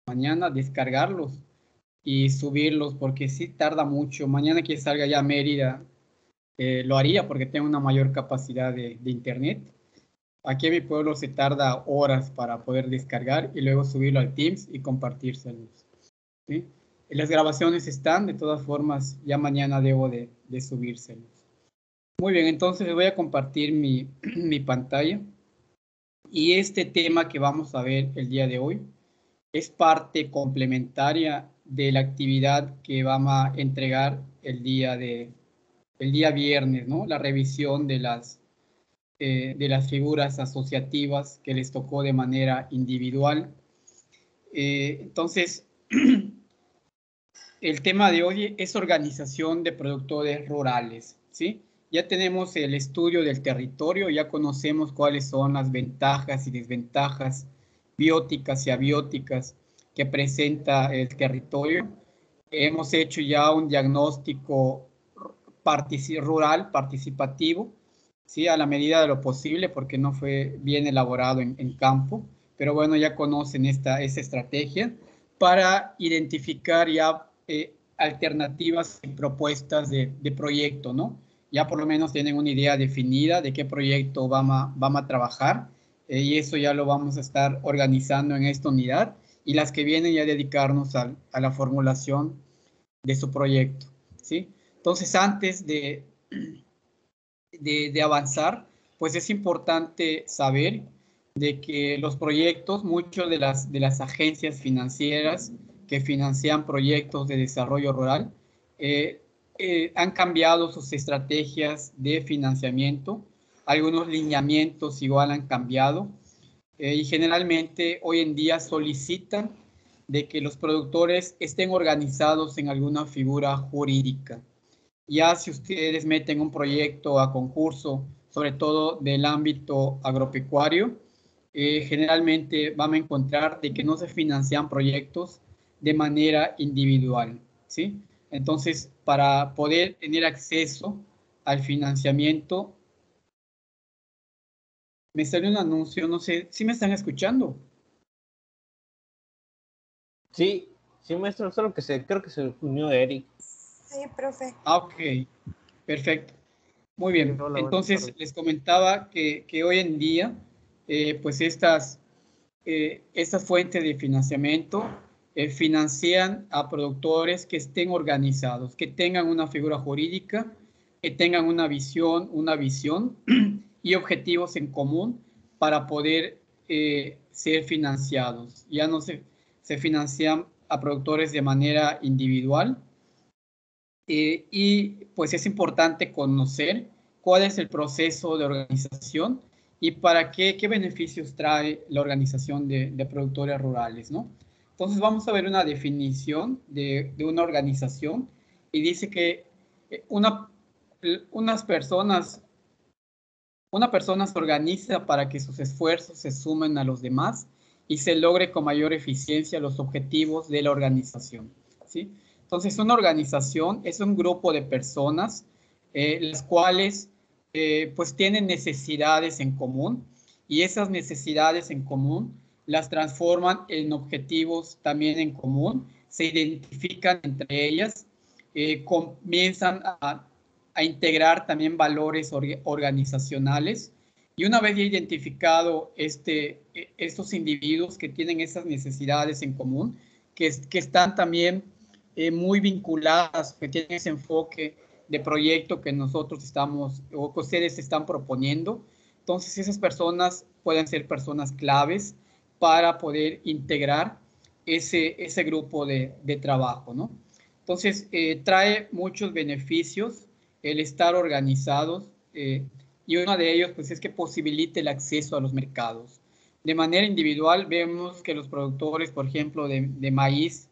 mañana, descargarlos y subirlos, porque sí tarda mucho. Mañana que salga ya a Mérida, lo haría porque tengo una mayor capacidad de internet. Aquí en mi pueblo se tarda horas para poder descargar y luego subirlo al Teams y compartírselos, ¿sí? Y las grabaciones están, de todas formas, ya mañana debo de subírselos. Muy bien, entonces les voy a compartir mi pantalla. Y este tema que vamos a ver el día de hoy es parte complementaria de la actividad que vamos a entregar el día viernes, ¿no? La revisión de las figuras asociativas que les tocó de manera individual. Entonces, el tema de hoy es organización de productores rurales, ¿sí? Ya tenemos el estudio del territorio, ya conocemos cuáles son las ventajas y desventajas bióticas y abióticas que presenta el territorio. Hemos hecho ya un diagnóstico rural participativo, ¿sí? A la medida de lo posible, porque no fue bien elaborado en campo, pero bueno, ya conocen esta estrategia para identificar ya alternativas y propuestas de proyecto, ¿no? Ya por lo menos tienen una idea definida de qué proyecto vamos a trabajar, y eso ya lo vamos a estar organizando en esta unidad, y las que vienen ya dedicarnos a la formulación de su proyecto, ¿sí? Entonces, antes de avanzar, pues es importante saber de que los proyectos, muchas de las agencias financieras que financian proyectos de desarrollo rural, eh, han cambiado sus estrategias de financiamiento, algunos lineamientos igual han cambiado, y generalmente hoy en día solicitan de que los productores estén organizados en alguna figura jurídica. Ya si ustedes meten un proyecto a concurso, sobre todo del ámbito agropecuario, generalmente van a encontrar de que no se financian proyectos de manera individual, ¿sí? Entonces, para poder tener acceso al financiamiento, me sale un anuncio, no sé, ¿sí me están escuchando? Sí, sí, maestro, solo que creo que se unió Eric. Sí, profe. Ah, ok, perfecto. Muy Sí, bien, hola, buenas entonces tardes. les comentaba que hoy en día, pues estas fuentes de financiamiento financian a productores que estén organizados, que tengan una figura jurídica, que tengan una visión y objetivos en común para poder ser financiados. Ya no se financian a productores de manera individual, y pues es importante conocer cuál es el proceso de organización y para qué beneficios trae la organización de productores rurales, ¿no? Entonces vamos a ver una definición de una organización y dice que una, unas personas, una persona se organiza para que sus esfuerzos se sumen a los demás y se logre con mayor eficiencia los objetivos de la organización, ¿sí? Entonces, una organización es un grupo de personas, las cuales pues tienen necesidades en común, y esas necesidades en común las transforman en objetivos también en común, se identifican entre ellas, comienzan a integrar también valores organizacionales, y una vez ya identificado estos individuos que tienen esas necesidades en común, que están también muy vinculadas, que tienen ese enfoque de proyecto que nosotros estamos o que ustedes están proponiendo, entonces esas personas pueden ser personas claves para poder integrar ese grupo de trabajo, ¿no? Entonces, trae muchos beneficios el estar organizados, y uno de ellos pues es que posibilite el acceso a los mercados. De manera individual vemos que los productores, por ejemplo, de maíz,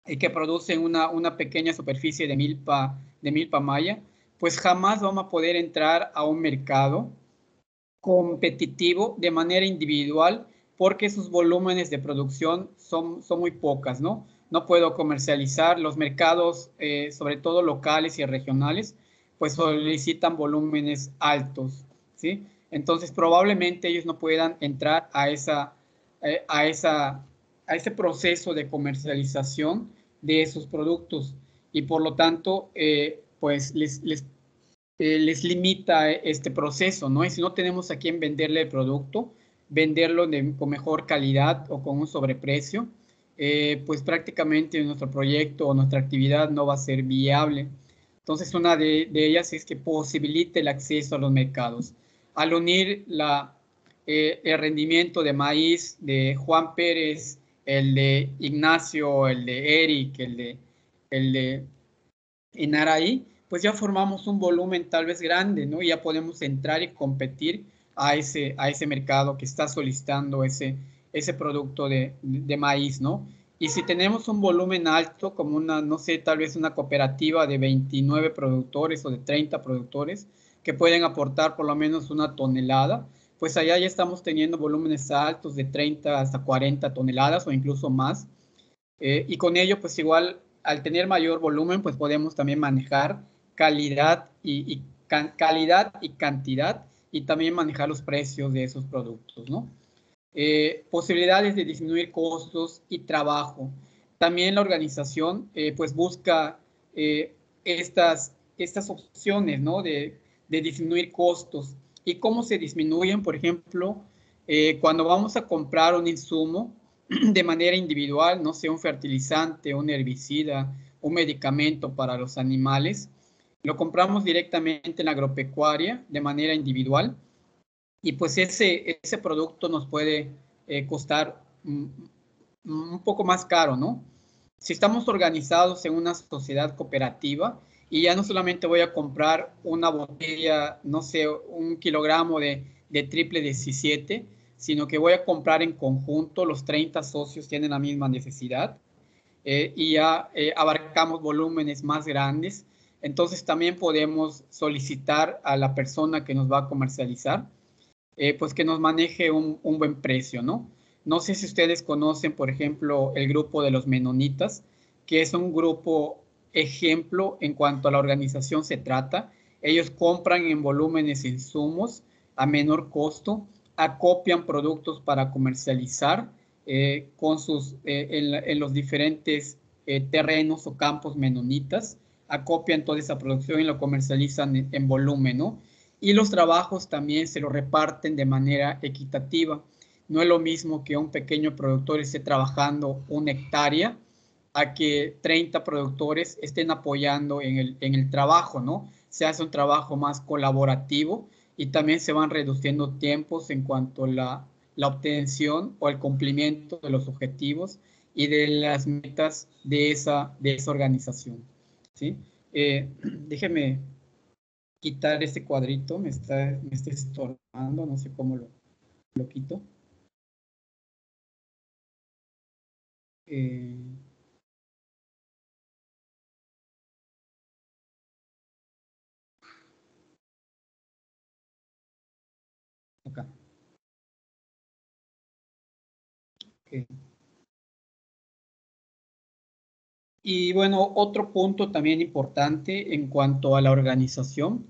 que producen una pequeña superficie de milpa maya, pues jamás vamos a poder entrar a un mercado competitivo de manera individual porque sus volúmenes de producción son muy pocas, ¿no? No puedo comercializar los mercados, sobre todo locales y regionales, pues solicitan volúmenes altos, ¿sí? Entonces probablemente ellos no puedan entrar a esa a ese proceso de comercialización de esos productos y por lo tanto, pues les limita este proceso, ¿no? Y si no tenemos a quién venderle el producto, venderlo con mejor calidad o con un sobreprecio, pues prácticamente nuestro proyecto o nuestra actividad no va a ser viable. Entonces, una de ellas es que posibilite el acceso a los mercados. Al unir el rendimiento de maíz de Juan Pérez, el de Ignacio, el de Eric, el de Inaraí, pues ya formamos un volumen tal vez grande, ¿no? Y ya podemos entrar y competir a ese mercado que está solicitando ese producto de maíz, ¿no? Y si tenemos un volumen alto, como una, no sé, tal vez una cooperativa de 29 productores o de 30 productores que pueden aportar por lo menos una tonelada, pues allá ya estamos teniendo volúmenes altos de 30 hasta 40 toneladas o incluso más. Y con ello, pues igual, al tener mayor volumen, pues podemos también manejar calidad calidad y cantidad y también manejar los precios de esos productos, ¿no? Posibilidades de disminuir costos y trabajo. También la organización pues busca estas opciones, ¿no? De disminuir costos. ¿Y cómo se disminuyen? Por ejemplo, cuando vamos a comprar un insumo de manera individual, no sé, un fertilizante, un herbicida, un medicamento para los animales, lo compramos directamente en la agropecuaria de manera individual y pues ese producto nos puede costar un poco más caro, ¿no? Si estamos organizados en una sociedad cooperativa y ya no solamente voy a comprar una botella, no sé, 1 kilogramo de triple 17, sino que voy a comprar en conjunto, los 30 socios tienen la misma necesidad y ya abarcamos volúmenes más grandes, entonces también podemos solicitar a la persona que nos va a comercializar pues que nos maneje un buen precio, ¿no? No sé si ustedes conocen, por ejemplo, el grupo de los menonitas, que es un grupo ejemplo en cuanto a la organización se trata. Ellos compran en volúmenes insumos a menor costo, acopian productos para comercializar en los diferentes terrenos o campos menonitas, acopian toda esa producción y lo comercializan en volumen, ¿no? Y los trabajos también se lo reparten de manera equitativa. No es lo mismo que un pequeño productor esté trabajando 1 hectárea a que 30 productores estén apoyando en el trabajo, ¿no? Se hace un trabajo más colaborativo y también se van reduciendo tiempos en cuanto a la obtención o el cumplimiento de los objetivos y de las metas de esa organización, ¿sí? Déjeme quitar este cuadrito, me está estorbando, no sé cómo lo quito. Eh, acá. Okay. Y bueno, otro punto también importante en cuanto a la organización,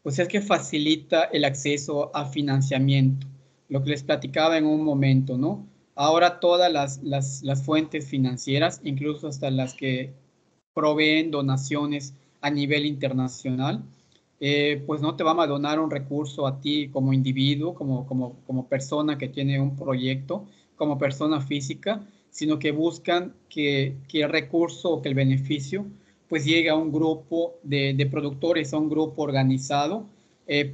pues es que facilita el acceso a financiamiento, lo que les platicaba en un momento, ¿no? Ahora todas las fuentes financieras, incluso hasta las que proveen donaciones a nivel internacional, pues no te van a donar un recurso a ti como individuo, como persona que tiene un proyecto, como persona física, sino que buscan que el recurso o que el beneficio pues llegue a un grupo de productores, a un grupo organizado,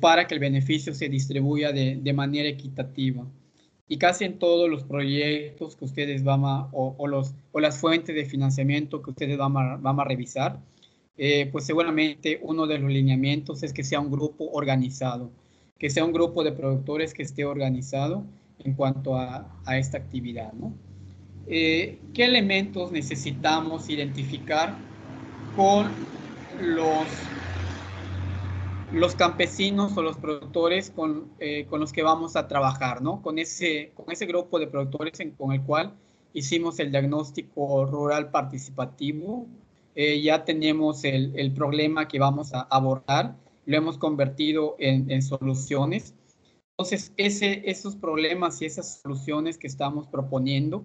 para que el beneficio se distribuya de manera equitativa. Y casi en todos los proyectos que ustedes o las fuentes de financiamiento que ustedes van a revisar, pues seguramente uno de los lineamientos es que sea un grupo organizado, que sea un grupo de productores que esté organizado en cuanto a esta actividad, ¿no? ¿Qué elementos necesitamos identificar con los, los campesinos o los productores con los que vamos a trabajar, ¿no? Con ese grupo de productores con el cual hicimos el diagnóstico rural participativo, ya tenemos el problema que vamos a abordar, lo hemos convertido en soluciones. Entonces, esos problemas y esas soluciones que estamos proponiendo,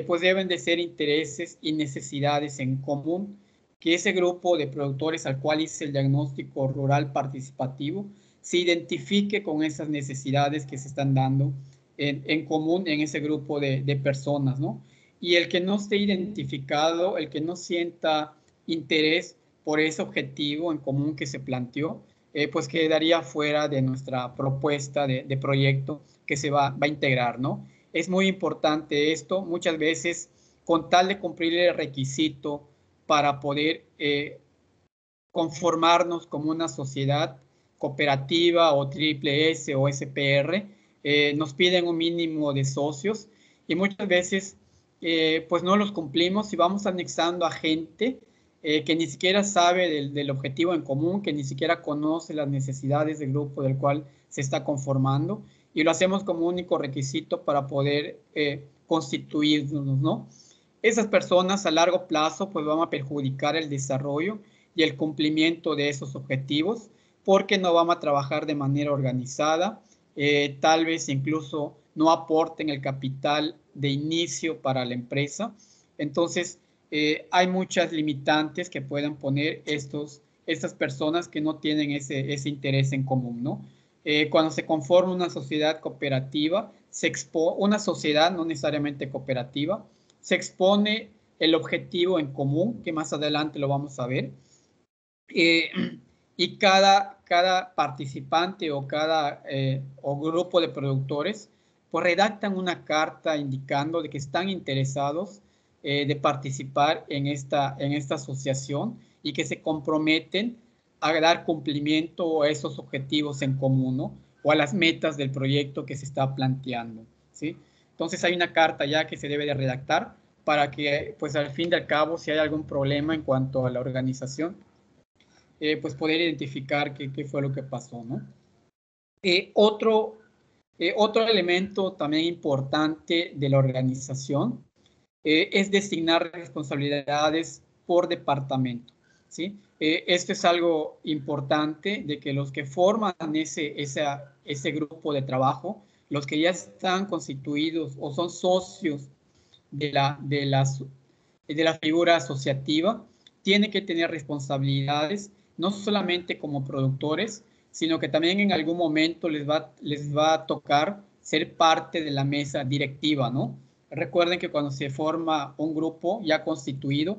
pues deben de ser intereses y necesidades en común, que ese grupo de productores al cual hice el diagnóstico rural participativo se identifique con esas necesidades que se están dando en común en ese grupo de personas, ¿no? Y el que no esté identificado, el que no sienta interés por ese objetivo en común que se planteó, pues quedaría fuera de nuestra propuesta de proyecto que se va a integrar, ¿no? Es muy importante esto, muchas veces con tal de cumplir el requisito para poder conformarnos como una sociedad cooperativa o triple S o SPR, nos piden un mínimo de socios y muchas veces pues no los cumplimos y vamos anexando a gente que ni siquiera sabe del objetivo en común, que ni siquiera conoce las necesidades del grupo del cual se está conformando y lo hacemos como único requisito para poder constituirnos, ¿no? Esas personas a largo plazo pues van a perjudicar el desarrollo y el cumplimiento de esos objetivos porque no van a trabajar de manera organizada, tal vez incluso no aporten el capital de inicio para la empresa. Entonces, hay muchas limitantes que pueden poner estas personas que no tienen ese interés en común, ¿no? Cuando se conforma una sociedad cooperativa, una sociedad no necesariamente cooperativa, se expone el objetivo en común, que más adelante lo vamos a ver, y cada participante o grupo de productores pues redactan una carta indicando de que están interesados de participar en esta asociación y que se comprometen a dar cumplimiento a esos objetivos en común, ¿no? O a las metas del proyecto que se está planteando, ¿sí? Entonces hay una carta ya que se debe de redactar para que, pues al fin y al cabo, si hay algún problema en cuanto a la organización, pues poder identificar qué fue lo que pasó, ¿no? Otro elemento también importante de la organización es designar responsabilidades por departamento, ¿sí? Esto es algo importante de que los que forman ese grupo de trabajo, los que ya están constituidos o son socios de la figura asociativa, tienen que tener responsabilidades, no solamente como productores, sino que también en algún momento les va a tocar ser parte de la mesa directiva, ¿no? Recuerden que cuando se forma un grupo ya constituido,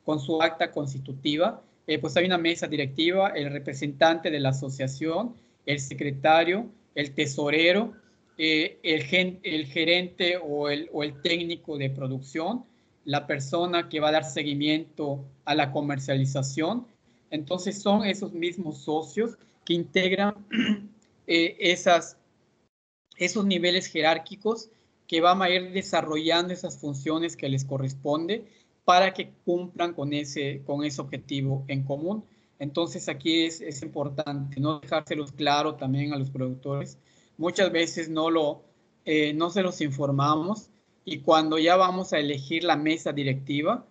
con su acta constitutiva, pues hay una mesa directiva, el representante de la asociación, el secretario, el tesorero, el gerente o el técnico de producción, la persona que va a dar seguimiento a la comercialización. Entonces son esos mismos socios que integran esos niveles jerárquicos que van a ir desarrollando esas funciones que les corresponde para que cumplan con ese objetivo en común. Entonces aquí es importante no dejárselos claro también a los productores. Muchas veces no se los informamos y cuando ya vamos a elegir la mesa directiva,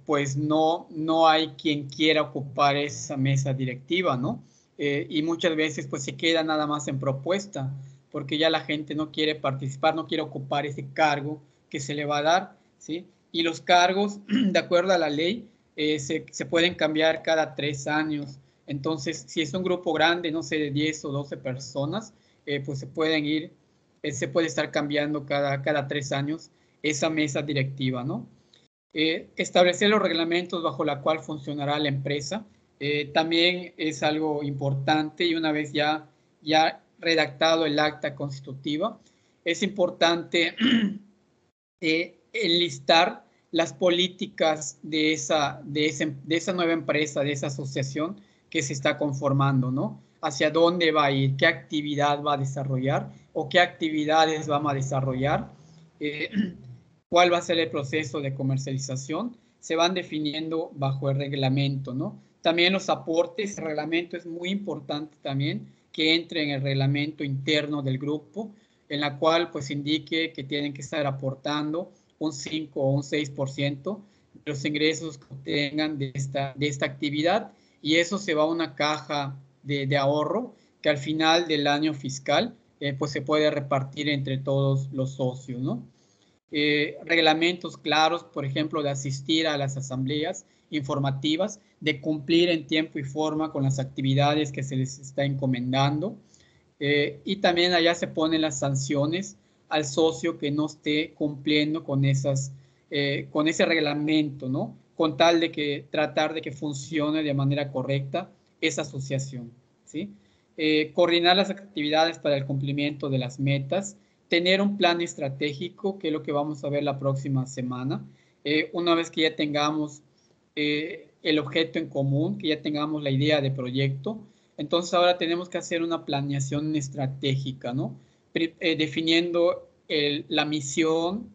pues no hay quien quiera ocupar esa mesa directiva, ¿no? Y muchas veces pues se queda nada más en propuesta, porque ya la gente no quiere participar, no quiere ocupar ese cargo que se le va a dar, ¿sí? Y los cargos, de acuerdo a la ley, se pueden cambiar cada 3 años. Entonces, si es un grupo grande, no sé, de 10 o 12 personas, pues se puede estar cambiando cada 3 años esa mesa directiva, ¿no? Establecer los reglamentos bajo la cual funcionará la empresa también es algo importante y una vez ya redactado el acta constitutiva, es importante enlistar las políticas de esa nueva empresa, de esa asociación que se está conformando, ¿no? Hacia dónde va a ir, qué actividad va a desarrollar o qué actividades vamos a desarrollar, cuál va a ser el proceso de comercialización, se van definiendo bajo el reglamento, ¿no? También los aportes, el reglamento es muy importante también que entre en el reglamento interno del grupo, en la cual pues indique que tienen que estar aportando un 5 o un 6% de los ingresos que obtengan de esta actividad y eso se va a una caja de ahorro que al final del año fiscal pues se puede repartir entre todos los socios, ¿no? reglamentos claros, por ejemplo, de asistir a las asambleas informativas, de cumplir en tiempo y forma con las actividades que se les está encomendando. Y también allá se ponen las sanciones al socio que no esté cumpliendo con ese reglamento, ¿no? Con tal de que tratar de que funcione de manera correcta esa asociación, ¿sí? Coordinar las actividades para el cumplimiento de las metas, tener un plan estratégico, que es lo que vamos a ver la próxima semana. Una vez que ya tengamos el objeto en común, que ya tengamos la idea de proyecto, entonces ahora tenemos que hacer una planeación estratégica, ¿no? Definiendo la misión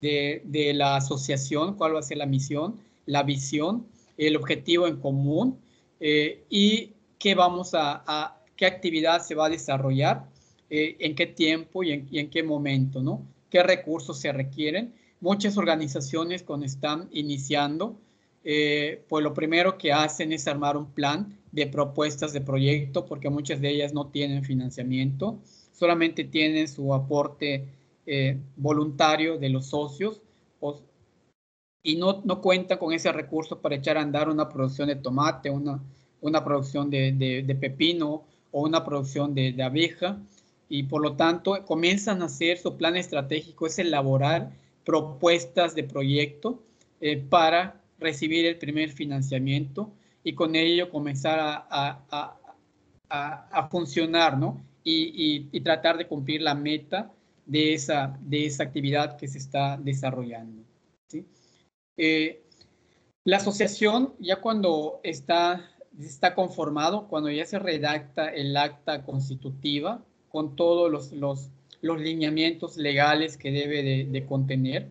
de la asociación, cuál va a ser la misión, la visión, el objetivo en común y qué actividad se va a desarrollar, en qué tiempo y en qué momento, ¿no? Qué recursos se requieren. Muchas organizaciones cuando están iniciando, pues lo primero que hacen es armar un plan de propuestas de proyecto, porque muchas de ellas no tienen financiamiento, solamente tienen su aporte voluntario de los socios y no cuentan con ese recurso para echar a andar una producción de tomate, una producción de pepino o una producción de abeja, y por lo tanto comienzan a hacer su plan estratégico, es elaborar propuestas de proyecto para recibir el primer financiamiento y con ello comenzar a funcionar, ¿no? Y tratar de cumplir la meta de esa actividad que se está desarrollando, ¿sí? Eh, la asociación, ya cuando está conformado, cuando ya se redacta el acta constitutiva con todos los lineamientos legales que debe de contener,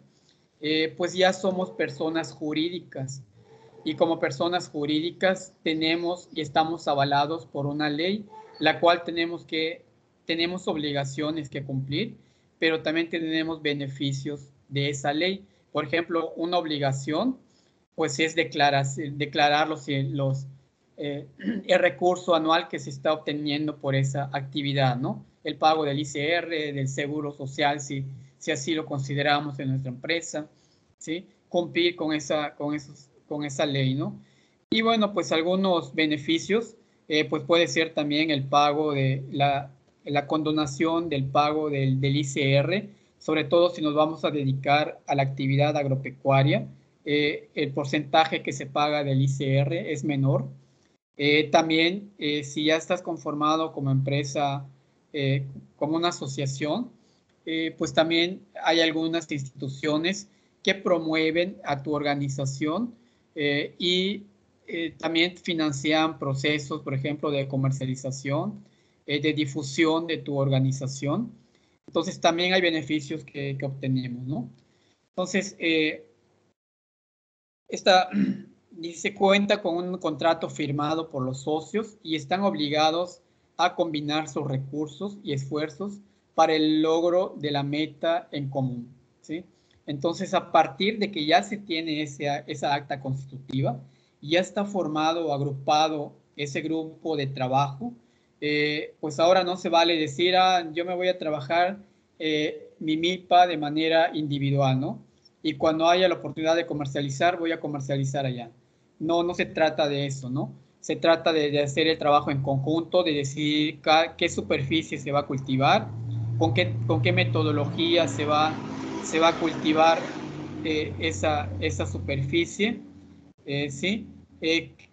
pues ya somos personas jurídicas. Y como personas jurídicas tenemos y estamos avalados por una ley, la cual tenemos obligaciones que cumplir, pero también tenemos beneficios de esa ley. Por ejemplo, una obligación, pues es declarar el recurso anual que se está obteniendo por esa actividad, ¿no? El pago del ICR, del seguro social, si así lo consideramos en nuestra empresa, ¿sí? Cumplir con esa ley, ¿no? Y bueno, pues algunos beneficios, pues puede ser también el pago de la condonación del pago del ICR, sobre todo si nos vamos a dedicar a la actividad agropecuaria, el porcentaje que se paga del ICR es menor. También, si ya estás conformado como empresa, como una asociación, pues también hay algunas instituciones que promueven a tu organización y también financian procesos, por ejemplo, de comercialización, de difusión de tu organización. Entonces, también hay beneficios que obtenemos, ¿no? Entonces, esta dice cuenta con un contrato firmado por los socios y están obligados a combinar sus recursos y esfuerzos para el logro de la meta en común, ¿sí? Entonces, a partir de que ya se tiene esa acta constitutiva, ya está formado o agrupado ese grupo de trabajo, pues ahora no se vale decir, yo me voy a trabajar mi milpa de manera individual, ¿no? Y cuando haya la oportunidad de comercializar, voy a comercializar allá. No se trata de eso, ¿no? Se trata de hacer el trabajo en conjunto, de decidir qué superficie se va a cultivar, con qué metodología se va a cultivar esa superficie, ¿sí?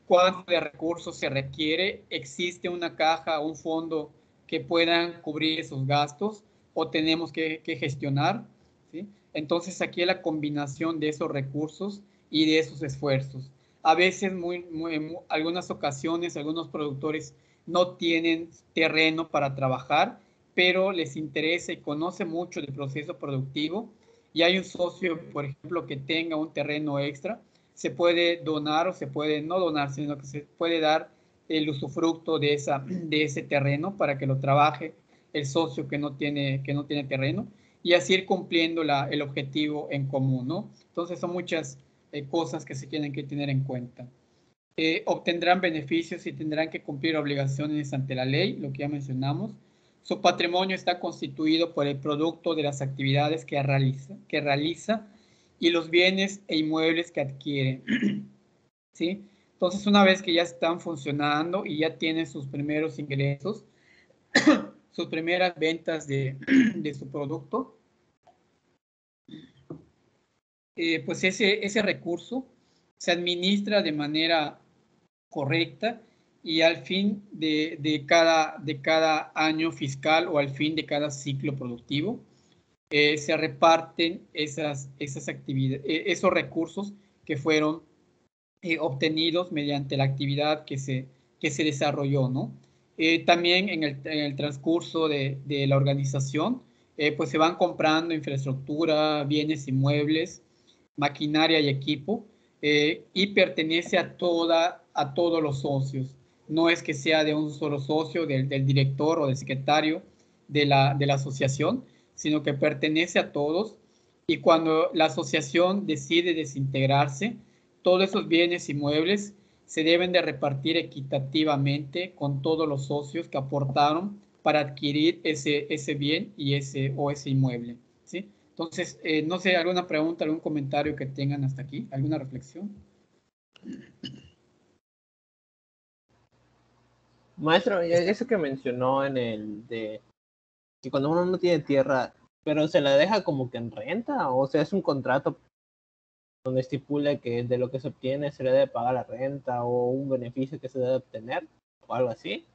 Cuánto de recursos se requiere, existe una caja, un fondo que puedan cubrir esos gastos o tenemos que gestionar, ¿sí? Entonces aquí es la combinación de esos recursos y de esos esfuerzos. A veces, en algunas ocasiones, algunos productores no tienen terreno para trabajar, pero les interesa y conoce mucho del proceso productivo y hay un socio, por ejemplo, que tenga un terreno extra, se puede donar o se puede no donar, sino que se puede dar el usufructo de ese terreno para que lo trabaje el socio que no tiene terreno y así ir cumpliendo el objetivo en común, ¿no? Entonces son muchas cosas que se tienen que tener en cuenta. Obtendrán beneficios y tendrán que cumplir obligaciones ante la ley, lo que ya mencionamos. Su patrimonio está constituido por el producto de las actividades que realiza y los bienes e inmuebles que adquiere. ¿Sí? Entonces, una vez que ya están funcionando y ya tienen sus primeros ingresos, sus primeras ventas de su producto, pues ese recurso se administra de manera correcta y al fin de cada año fiscal o al fin de cada ciclo productivo, se reparten esas actividades, esos recursos que fueron obtenidos mediante la actividad que se desarrolló, ¿no? También en el transcurso de la organización, pues se van comprando infraestructura, bienes inmuebles, maquinaria y equipo, y pertenece a todos los socios. No es que sea de un solo socio, del director o del secretario de la asociación, sino que pertenece a todos. Y cuando la asociación decide desintegrarse, todos esos bienes inmuebles se deben de repartir equitativamente con todos los socios que aportaron para adquirir ese bien y ese inmueble, ¿sí? Entonces, no sé, alguna pregunta, algún comentario que tengan hasta aquí, alguna reflexión. Maestro, eso que mencionó en el de que cuando uno no tiene tierra, pero se la deja como que en renta, o sea, es un contrato donde estipula que de lo que se obtiene se le debe pagar la renta o un beneficio que se debe obtener o algo así.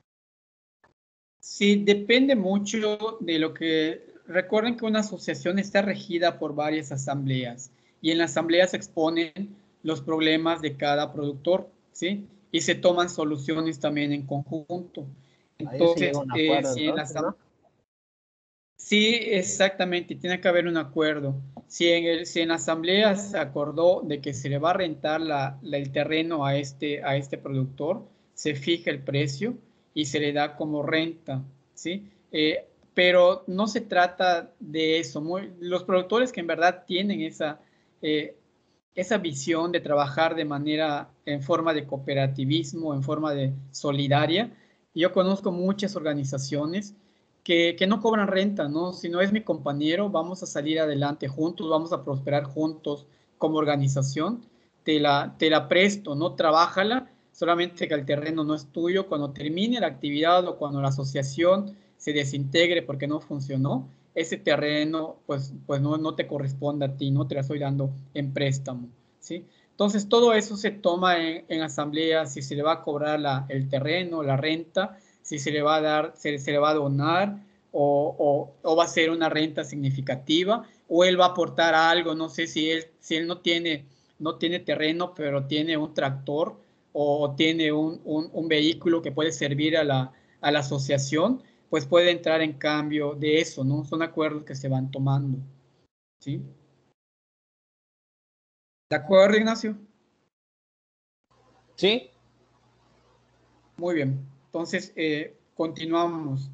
Sí, depende mucho de lo que... Recuerden que una asociación está regida por varias asambleas y en la asamblea se exponen los problemas de cada productor, ¿sí? Y se toman soluciones también en conjunto. Ahí se llega a Entonces, un acuerdo si en la entonces, ¿no? Sí, exactamente, tiene que haber un acuerdo. Si en la asamblea se acordó de que se le va a rentar el terreno a este productor, se fija el precio y se le da como renta, ¿sí? Pero no se trata de eso. Los productores que en verdad tienen eh, esa visión de trabajar de manera en forma de cooperativismo, en forma de solidaria, yo conozco muchas organizaciones que no cobran renta, ¿no? Si no es mi compañero, vamos a salir adelante juntos, vamos a prosperar juntos como organización, te la presto, no trabájala, solamente que el terreno no es tuyo, cuando termine la actividad o cuando la asociación se desintegre porque no funcionó, ese terreno pues no te corresponde a ti, no te la estoy dando en préstamo, ¿sí? Entonces todo eso se toma en asamblea, si se le va a cobrar el terreno, la renta, si se le va a dar, se le va a donar o va a ser una renta significativa o él va a aportar algo, no sé si él no tiene terreno, pero tiene un tractor o tiene un vehículo que puede servir a la asociación, pues puede entrar en cambio de eso, ¿no? Son acuerdos que se van tomando, ¿sí? ¿De acuerdo, Ignacio? Sí, Muy bien. Entonces, continuamos.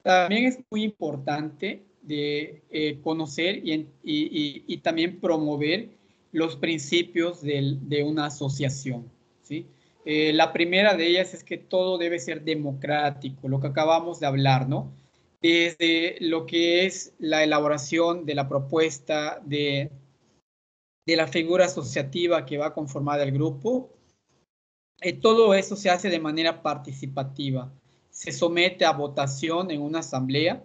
También es muy importante de conocer y también promover los principios de una asociación, ¿sí? La primera de ellas es que todo debe ser democrático, lo que acabamos de hablar, ¿no? Desde lo que es la elaboración de la propuesta de la figura asociativa que va a conformar el grupo, todo eso se hace de manera participativa. Se somete a votación en una asamblea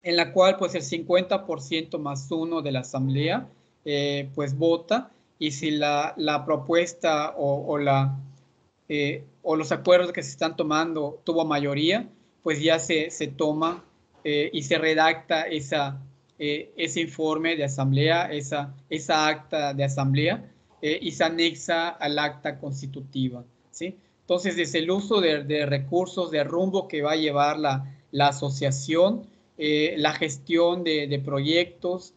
en la cual pues el 50% más uno de la asamblea pues vota y si la propuesta o los acuerdos que se están tomando tuvo mayoría, pues ya se toma y se redacta ese informe de asamblea, esa acta de asamblea y se anexa al acta constitutiva, ¿sí? Entonces, desde el uso de recursos, de rumbo que va a llevar la asociación, la gestión de proyectos,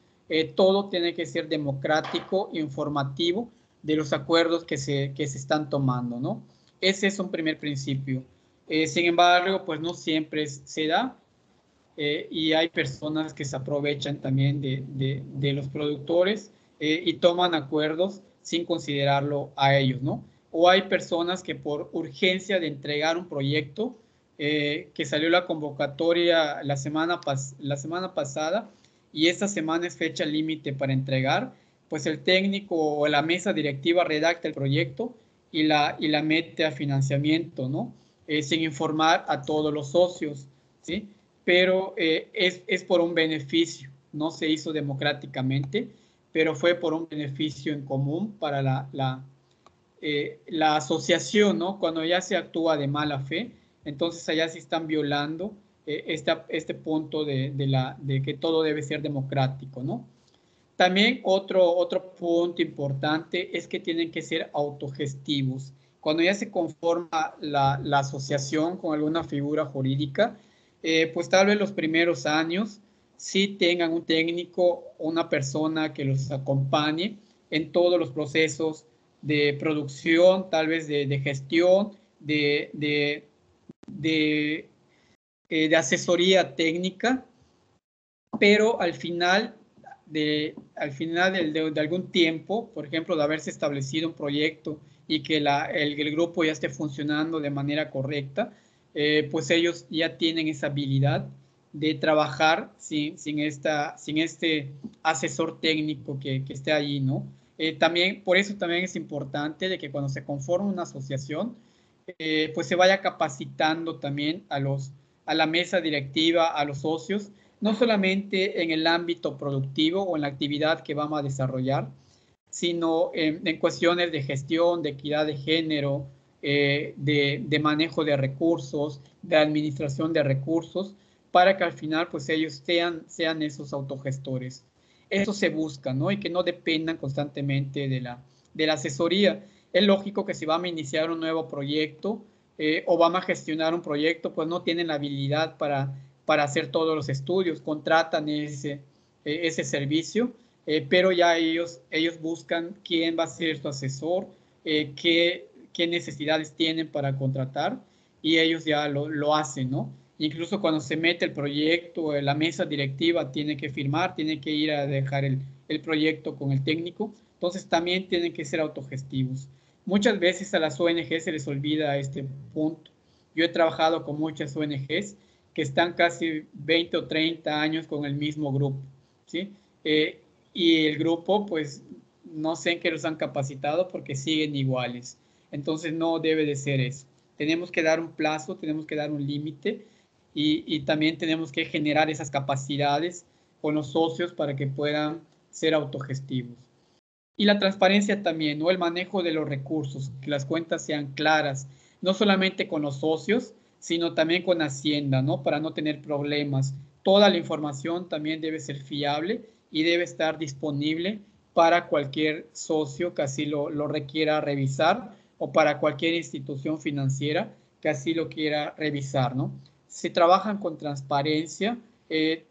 todo tiene que ser democrático, informativo de los acuerdos que se están tomando, ¿no? Ese es un primer principio. Sin embargo, pues no siempre se da y hay personas que se aprovechan también de los productores y toman acuerdos sin considerarlo a ellos, ¿no? O hay personas que por urgencia de entregar un proyecto, que salió la convocatoria la semana pasada y esta semana es fecha límite para entregar, pues el técnico o la mesa directiva redacta el proyecto y la mete a financiamiento, ¿no? Sin informar a todos los socios, ¿sí? Pero es por un beneficio, no se hizo democráticamente, pero fue por un beneficio en común para la asociación, ¿no? Cuando ya se actúa de mala fe, entonces allá se están violando este punto de que todo debe ser democrático, ¿no? También otro punto importante es que tienen que ser autogestivos. Cuando ya se conforma la asociación con alguna figura jurídica, pues tal vez los primeros años sí tengan un técnico o una persona que los acompañe en todos los procesos de producción, tal vez de gestión, de, de asesoría técnica, pero al final de algún tiempo, por ejemplo, de haberse establecido un proyecto y que el grupo ya esté funcionando de manera correcta, pues ellos ya tienen esa habilidad de trabajar sin este asesor técnico que esté allí, ¿no? También, por eso también es importante de que cuando se conforma una asociación, pues se vaya capacitando también a la mesa directiva, a los socios, no solamente en el ámbito productivo o en la actividad que vamos a desarrollar, sino en cuestiones de gestión, de equidad de género, de manejo de recursos, de administración de recursos, para que al final pues ellos sean esos autogestores. Eso se busca, ¿no? Y que no dependan constantemente de la asesoría. Es lógico que si vamos a iniciar un nuevo proyecto o vamos a gestionar un proyecto, pues no tienen la habilidad para hacer todos los estudios, contratan ese servicio, pero ya ellos buscan quién va a ser su asesor, qué necesidades tienen para contratar y ellos ya lo hacen, ¿no? Incluso cuando se mete el proyecto, la mesa directiva tiene que firmar, tiene que ir a dejar el proyecto con el técnico, entonces también tienen que ser autogestivos. Muchas veces a las ONG se les olvida este punto. Yo he trabajado con muchas ONGs que están casi 20 o 30 años con el mismo grupo, ¿sí? Y el grupo, pues, no sé en qué los han capacitado porque siguen iguales. Entonces, no debe de ser eso. Tenemos que dar un plazo, tenemos que dar un límite y también tenemos que generar esas capacidades con los socios para que puedan ser autogestivos. Y la transparencia también, ¿no? El manejo de los recursos, que las cuentas sean claras, no solamente con los socios, sino también con Hacienda, ¿no? Para no tener problemas. Toda la información también debe ser fiable y debe estar disponible para cualquier socio que así lo requiera revisar o para cualquier institución financiera que así lo quiera revisar, ¿no? Si trabajan con transparencia,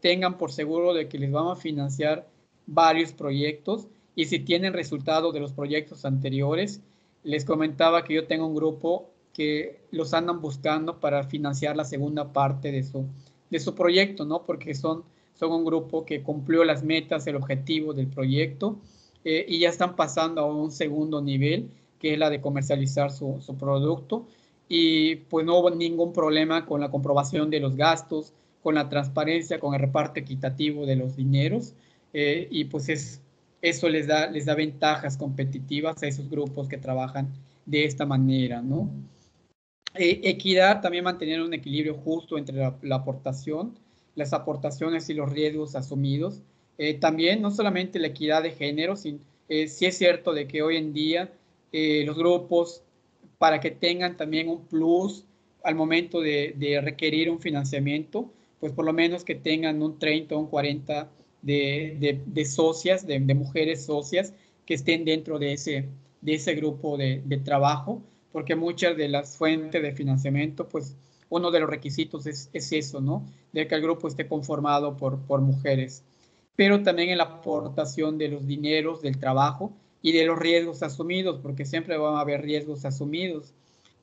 tengan por seguro de que les vamos a financiar varios proyectos y si tienen resultados de los proyectos anteriores, les comentaba que yo tengo un grupo que los andan buscando para financiar la segunda parte de su proyecto, ¿no? Porque son un grupo que cumplió las metas, el objetivo del proyecto y ya están pasando a un segundo nivel, que es la de comercializar su producto. Y pues no hubo ningún problema con la comprobación de los gastos, con la transparencia, con el reparto equitativo de los dineros. Y pues eso les da ventajas competitivas a esos grupos que trabajan de esta manera, ¿no? Equidad, también mantener un equilibrio justo entre la aportación, las aportaciones y los riesgos asumidos. También, no solamente la equidad de género, sí es cierto de que hoy en día los grupos, para que tengan también un plus al momento de requerir un financiamiento, pues por lo menos que tengan un 30 o un 40 de socias, de mujeres socias que estén dentro de ese grupo de trabajo, porque muchas de las fuentes de financiamiento, pues uno de los requisitos es eso, ¿no? De que el grupo esté conformado por mujeres. Pero también en la aportación de los dineros del trabajo y de los riesgos asumidos, porque siempre van a haber riesgos asumidos.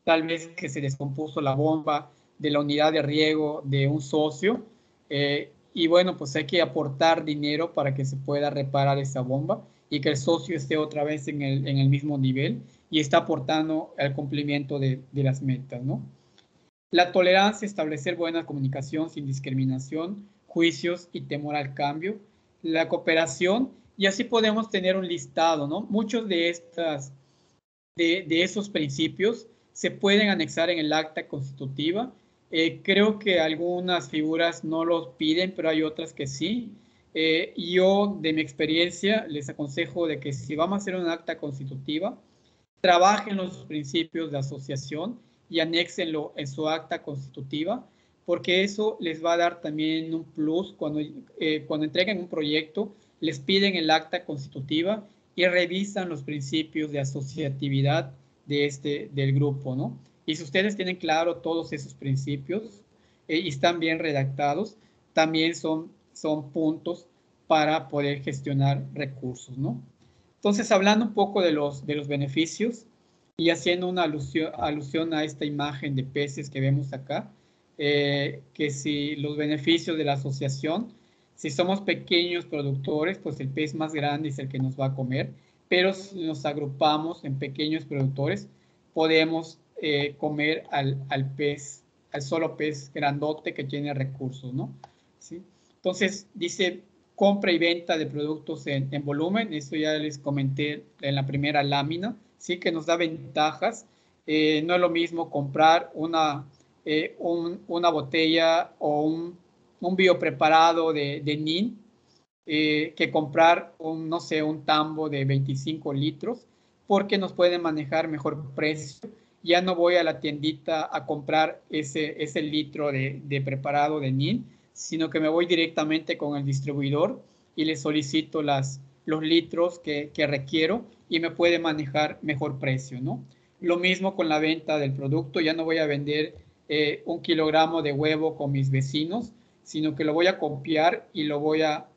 Tal vez que se descompuso la bomba de la unidad de riego de un socio, y bueno, pues hay que aportar dinero para que se pueda reparar esa bomba y que el socio esté otra vez en el mismo nivel y está aportando al cumplimiento de las metas, ¿no? La tolerancia, establecer buena comunicación sin discriminación, juicios y temor al cambio. La cooperación, y así podemos tener un listado, ¿no? Muchos de esos principios se pueden anexar en el acta constitutiva. Creo que algunas figuras no los piden, pero hay otras que sí. Yo, de mi experiencia, les aconsejo de que si vamos a hacer un acta constitutiva, trabajen los principios de asociación y anéxenlo en su acta constitutiva, porque eso les va a dar también un plus cuando entreguen un proyecto, les piden el acta constitutiva y revisan los principios de asociatividad del grupo, ¿no? Y si ustedes tienen claro todos esos principios y están bien redactados, también son puntos para poder gestionar recursos, ¿no? Entonces, hablando un poco de los beneficios y haciendo una alusión a esta imagen de peces que vemos acá, que si los beneficios de la asociación, si somos pequeños productores, pues el pez más grande es el que nos va a comer, pero si nos agrupamos en pequeños productores, podemos comer al solo pez grandote que tiene recursos, ¿no? ¿Sí? Entonces, dice compra y venta de productos en volumen, esto ya les comenté en la primera lámina, sí que nos da ventajas. No es lo mismo comprar una botella o un biopreparado de NIN que comprar no sé, un tambo de 25 litros, porque nos pueden manejar mejor precio. Ya no voy a la tiendita a comprar ese litro de preparado de NIN, sino que me voy directamente con el distribuidor y le solicito los litros que requiero y me puede manejar mejor precio, ¿no? Lo mismo con la venta del producto, ya no voy a vender 1 kilogramo de huevo con mis vecinos, sino que lo voy a copiar y lo voy a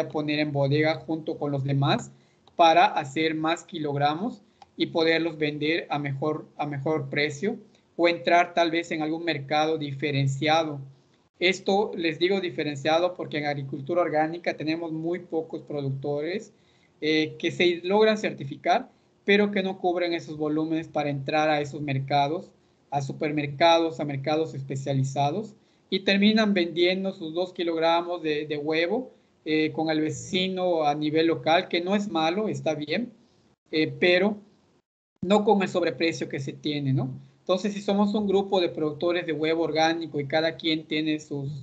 poner en bodega junto con los demás para hacer más kilogramos y poderlos vender a mejor precio o entrar tal vez en algún mercado diferenciado. Esto les digo diferenciado porque en agricultura orgánica tenemos muy pocos productores que se logran certificar, pero que no cubren esos volúmenes para entrar a esos mercados, a supermercados, a mercados especializados, y terminan vendiendo sus 2 kilogramos de huevo con el vecino a nivel local, que no es malo, está bien, pero no con el sobreprecio que se tiene, ¿no? Entonces, si somos un grupo de productores de huevo orgánico y cada quien tiene sus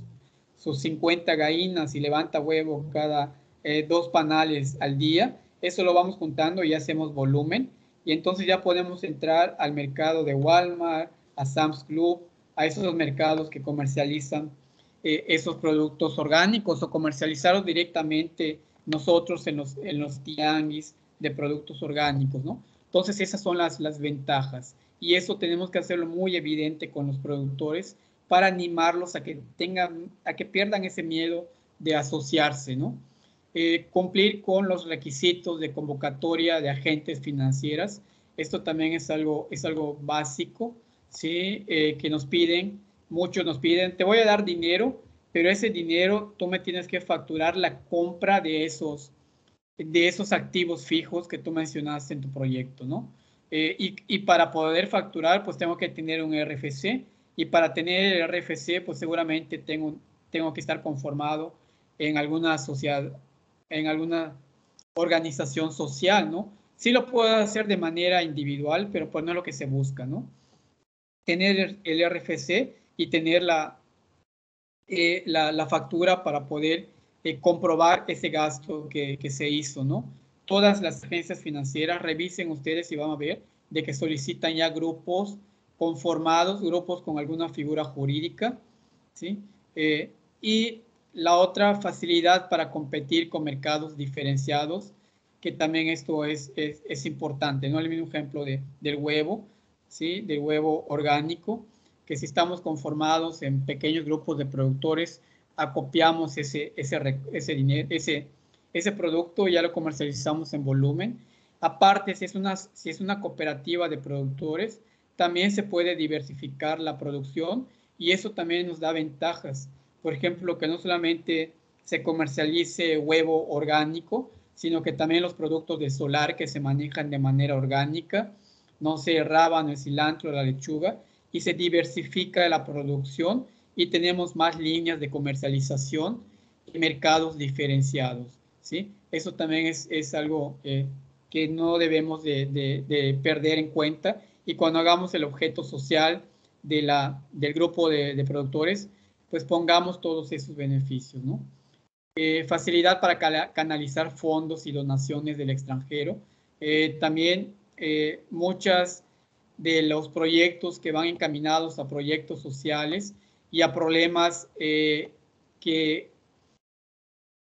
50 gallinas y levanta huevo cada 2 panales al día, eso lo vamos juntando y hacemos volumen. Y entonces ya podemos entrar al mercado de Walmart, a Sam's Club, a esos mercados que comercializan esos productos orgánicos o comercializarlos directamente nosotros en los tianguis de productos orgánicos, ¿no? Entonces esas son las ventajas y eso tenemos que hacerlo muy evidente con los productores para animarlos a que pierdan ese miedo de asociarse, ¿no? Cumplir con los requisitos de convocatoria de agentes financieras. Esto también es algo básico, ¿sí? Que muchos nos piden, te voy a dar dinero, pero ese dinero tú me tienes que facturar la compra de esos activos fijos que tú mencionaste en tu proyecto, ¿no? Y para poder facturar, pues tengo que tener un RFC, y para tener el RFC, pues seguramente tengo que estar conformado en alguna sociedad, en alguna organización social, ¿no? Sí lo puedo hacer de manera individual, pero pues no es lo que se busca, ¿no? Tener el RFC y tener la factura para poder comprobar ese gasto que se hizo, ¿no? Todas las agencias financieras, revisen ustedes y van a ver de que solicitan ya grupos conformados, grupos con alguna figura jurídica, ¿sí? Y la otra facilidad para competir con mercados diferenciados, que también esto es importante, ¿no? El mismo ejemplo del huevo, ¿sí? Del huevo orgánico, que si estamos conformados en pequeños grupos de productores, acopiamos dinero, ese producto y ya lo comercializamos en volumen. Aparte, si es una cooperativa de productores, también se puede diversificar la producción y eso también nos da ventajas. Por ejemplo, que no solamente se comercialice huevo orgánico, sino que también los productos de solar que se manejan de manera orgánica, no sé, el rábano, el cilantro, la lechuga, y se diversifica la producción y tenemos más líneas de comercialización y mercados diferenciados, ¿sí? Eso también es algo que no debemos de perder en cuenta, y cuando hagamos el objeto social del grupo de productores, pues pongamos todos esos beneficios, ¿no? Facilidad para canalizar fondos y donaciones del extranjero. También muchas de los proyectos que van encaminados a proyectos sociales y a problemas que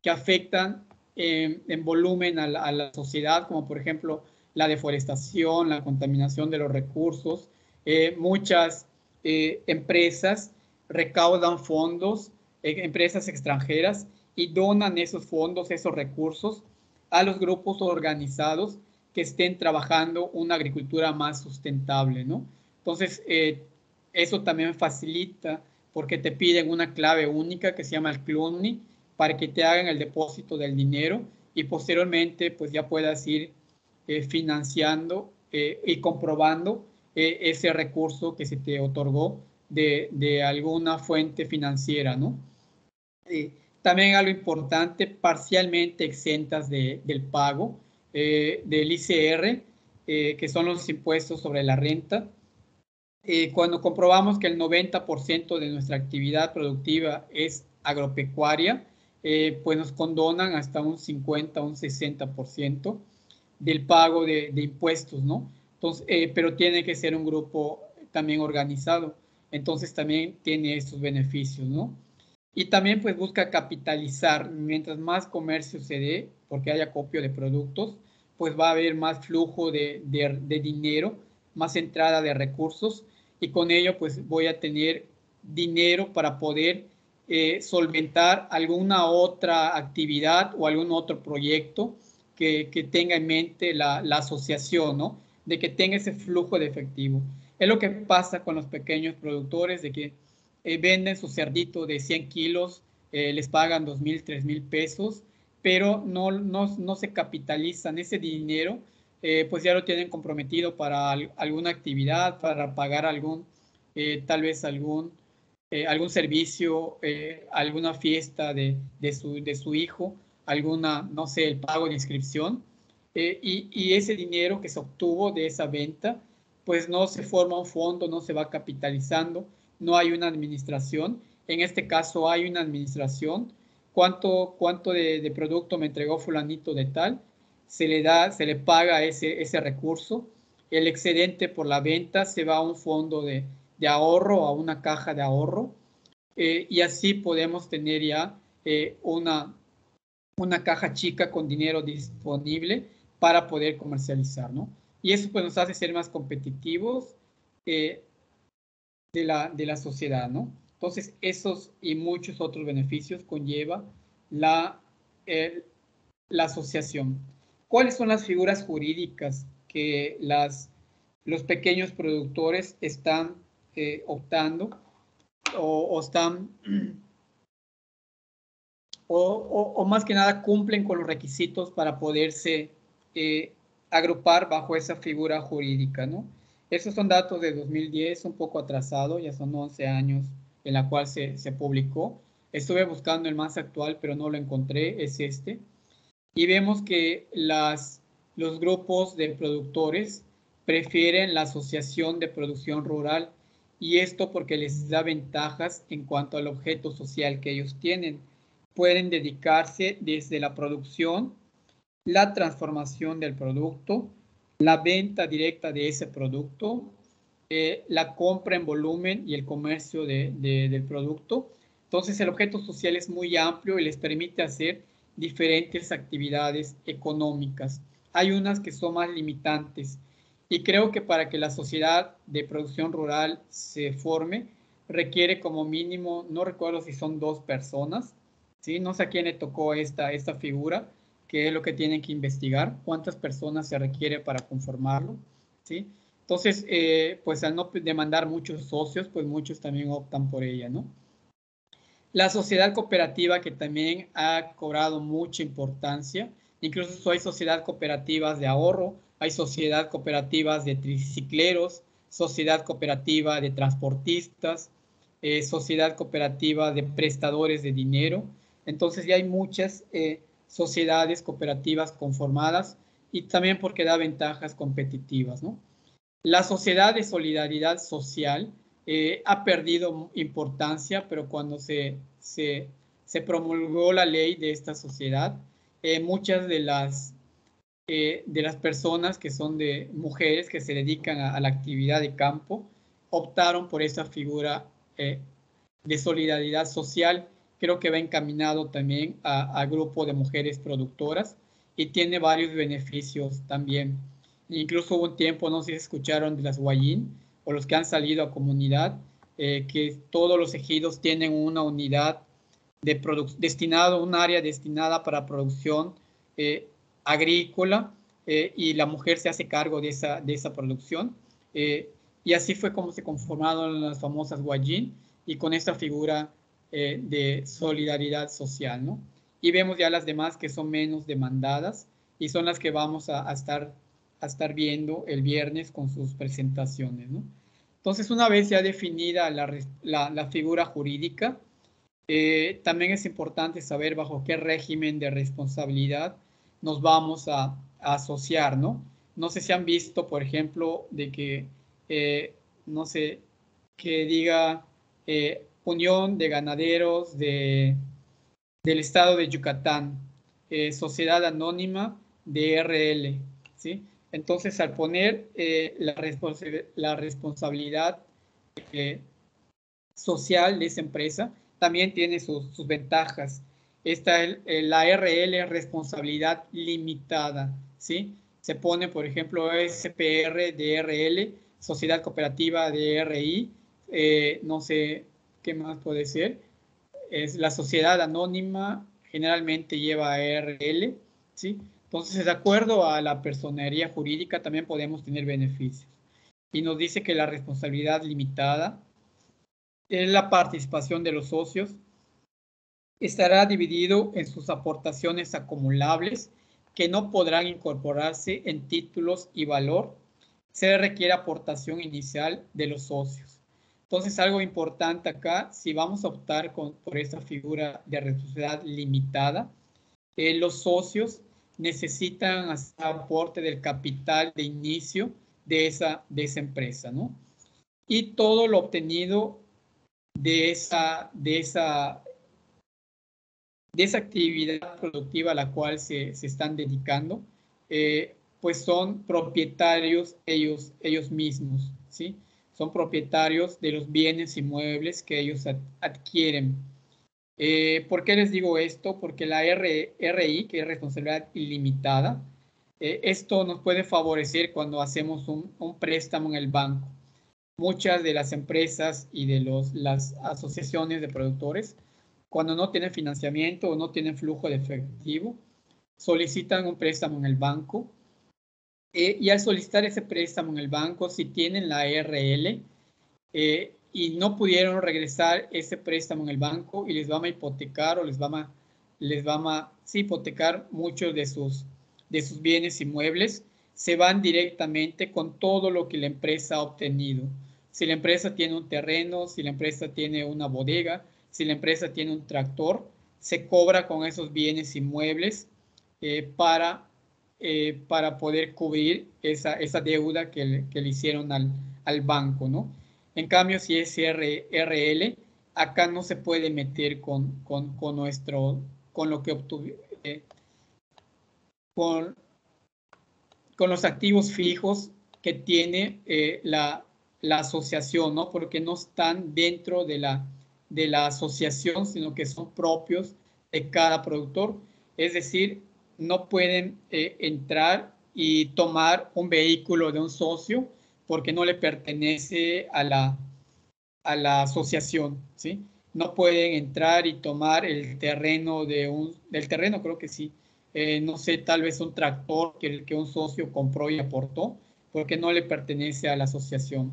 afectan en volumen a la sociedad, como por ejemplo la deforestación, la contaminación de los recursos. Muchas empresas recaudan fondos, empresas extranjeras, y donan esos fondos, esos recursos, a los grupos organizados que estén trabajando una agricultura más sustentable, ¿no? Entonces, eso también facilita, porque te piden una clave única que se llama el CLUNI, para que te hagan el depósito del dinero y posteriormente pues ya puedas ir financiando y comprobando ese recurso que se te otorgó de alguna fuente financiera, ¿no? También algo importante, parcialmente exentas del pago del ICR, que son los impuestos sobre la renta. Cuando comprobamos que el 90% de nuestra actividad productiva es agropecuaria, pues nos condonan hasta un 50, un 60% del pago de impuestos, ¿no? Entonces, pero tiene que ser un grupo también organizado, entonces también tiene estos beneficios, ¿no? Y también pues busca capitalizar, mientras más comercio se dé, porque haya acopio de productos, pues va a haber más flujo de dinero, más entrada de recursos, y con ello pues voy a tener dinero para poder solventar alguna otra actividad o algún otro proyecto que tenga en mente la asociación, ¿no? De que tenga ese flujo de efectivo. Es lo que pasa con los pequeños productores, de que venden su cerdito de 100 kilos, les pagan 2,000, 3,000 pesos, pero no se capitalizan ese dinero, pues ya lo tienen comprometido para alguna actividad, para pagar tal vez algún servicio, alguna fiesta de su hijo, alguna, no sé, el pago de inscripción, y ese dinero que se obtuvo de esa venta, pues no se forma un fondo, no se va capitalizando, no hay una administración. En este caso hay una administración. ¿Cuánto de producto me entregó fulanito de tal? Se le paga ese recurso. El excedente por la venta se va a un fondo de ahorro, a una caja de ahorro, y así podemos tener ya una caja chica con dinero disponible para poder comercializar, ¿no? Y eso pues nos hace ser más competitivos de la sociedad, ¿no? Entonces, esos y muchos otros beneficios conlleva la, la asociación. ¿Cuáles son las figuras jurídicas que los pequeños productores están optando o están o más que nada cumplen con los requisitos para poderse agrupar bajo esa figura jurídica, ¿no? Esos son datos de 2010, un poco atrasado, ya son 11 años en la cual se publicó. Estuve buscando el más actual, pero no lo encontré, es este. Y vemos que los grupos de productores prefieren la asociación de producción rural, y esto porque les da ventajas en cuanto al objeto social que ellos tienen. Pueden dedicarse desde la producción, la transformación del producto, la venta directa de ese producto, la compra en volumen y el comercio del producto. Entonces el objeto social es muy amplio y les permite hacer diferentes actividades económicas. Hay unas que son más limitantes, y creo que para que la sociedad de producción rural se forme requiere como mínimo, no recuerdo si son 2 personas, ¿sí? No sé a quién le tocó esta figura, que es lo que tienen que investigar, cuántas personas se requiere para conformarlo, ¿sí? Entonces, pues al no demandar muchos socios, pues muchos también optan por ella, ¿no? La sociedad cooperativa, que también ha cobrado mucha importancia, incluso hay sociedades cooperativas de ahorro, hay sociedades cooperativas de tricicleros, sociedad cooperativa de transportistas, sociedad cooperativa de prestadores de dinero. Entonces ya hay muchas sociedades cooperativas conformadas y también porque da ventajas competitivas, ¿no? La sociedad de solidaridad social ha perdido importancia, pero cuando se promulgó la ley de esta sociedad, muchas de las personas que son de mujeres que se dedican a la actividad de campo optaron por esa figura de solidaridad social. Creo que va encaminado también a grupo de mujeres productoras y tiene varios beneficios también. Incluso hubo un tiempo, no sé si escucharon de las Guayín o los que han salido a comunidad, que todos los ejidos tienen una unidad destinado, un área destinada para producción agrícola, y la mujer se hace cargo de esa producción. Y así fue como se conformaron las famosas Guayín y con esta figura de solidaridad social, ¿no? Y vemos ya las demás que son menos demandadas y son las que vamos a estar viendo el viernes con sus presentaciones, ¿no? Entonces, una vez ya definida la figura jurídica, también es importante saber bajo qué régimen de responsabilidad nos vamos a asociar, ¿no? No sé si han visto, por ejemplo, de que, no sé, que diga Unión de Ganaderos del Estado de Yucatán, Sociedad Anónima de RL, ¿sí? Entonces, al poner la responsabilidad social de esa empresa, también tiene sus ventajas. Esta, la RL es responsabilidad limitada, ¿sí? Se pone, por ejemplo, SPR de RL, Sociedad Cooperativa de RI, no sé qué más puede ser. Es la sociedad anónima, generalmente lleva RL, ¿sí? Entonces, de acuerdo a la personería jurídica, también podemos tener beneficios. Y nos dice que la responsabilidad limitada es la participación de los socios, estará dividido en sus aportaciones acumulables que no podrán incorporarse en títulos y valor. Se requiere aportación inicial de los socios. Entonces, algo importante acá, si vamos a optar por esta figura de responsabilidad limitada, los socios necesitan hacer aporte del capital de inicio de esa empresa, ¿no? Y todo lo obtenido de esa actividad productiva a la cual se están dedicando, pues son propietarios ellos mismos, ¿sí? Son propietarios de los bienes inmuebles que ellos adquieren. ¿Por qué les digo esto? Porque la RI, que es responsabilidad ilimitada, esto nos puede favorecer cuando hacemos un préstamo en el banco. Muchas de las empresas y de las asociaciones de productores, cuando no tienen financiamiento o no tienen flujo de efectivo, solicitan un préstamo en el banco. Y al solicitar ese préstamo en el banco, si tienen la RL y no pudieron regresar ese préstamo en el banco y les van a hipotecar o les van a sí, hipotecar muchos de sus bienes inmuebles, se van directamente con todo lo que la empresa ha obtenido. Si la empresa tiene un terreno, si la empresa tiene una bodega, si la empresa tiene un tractor, se cobra con esos bienes inmuebles para poder cubrir esa deuda que le hicieron al banco, ¿no? En cambio, si es RL, acá no se puede meter con lo que obtuvimos, con los activos fijos que tiene la asociación, ¿no? Porque no están dentro de la asociación, sino que son propios de cada productor. Es decir, no pueden entrar y tomar un vehículo de un socio porque no le pertenece a la asociación, ¿sí? No pueden entrar y tomar el terreno del terreno, creo que sí. No sé, tal vez un tractor que un socio compró y aportó, porque no le pertenece a la asociación.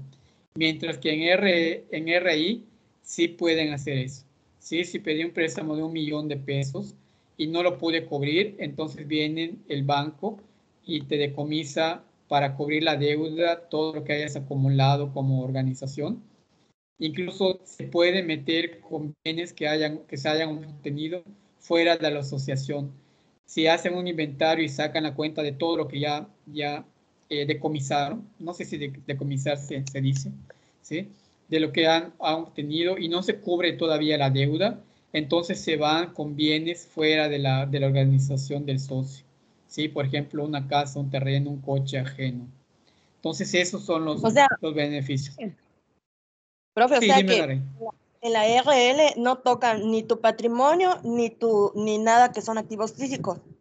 Mientras que en RI sí pueden hacer eso. ¿Sí? Si pedí un préstamo de 1 millón de pesos y no lo pude cubrir, entonces viene el banco y te decomisa para cubrir la deuda, todo lo que hayas acumulado como organización. Incluso se puede meter con bienes que se hayan obtenido fuera de la asociación. Si hacen un inventario y sacan la cuenta de todo lo que ya decomisaron, no sé si decomisar se dice, ¿sí? De lo que han obtenido y no se cubre todavía la deuda, entonces se van con bienes fuera de la organización del socio, ¿sí? Por ejemplo, una casa, un terreno, un coche ajeno. Entonces, esos son O sea, los beneficios. profe, o Sí, sea dime, que Nare. en la RL no tocan ni tu patrimonio ni nada que son activos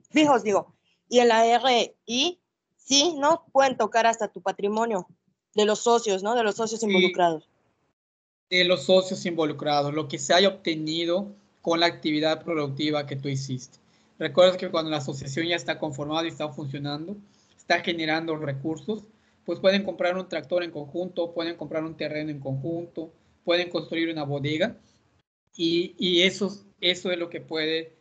fijos digo. Y en la RI sí, ¿no? Pueden tocar hasta tu patrimonio de los socios, ¿no? De los socios Sí, involucrados. de los socios involucrados, lo que se haya obtenido con la actividad productiva que tú hiciste. Recuerda que cuando la asociación ya está conformada y está funcionando, está generando recursos, pues pueden comprar un tractor en conjunto, pueden comprar un terreno en conjunto, pueden construir una bodega y eso es lo que puede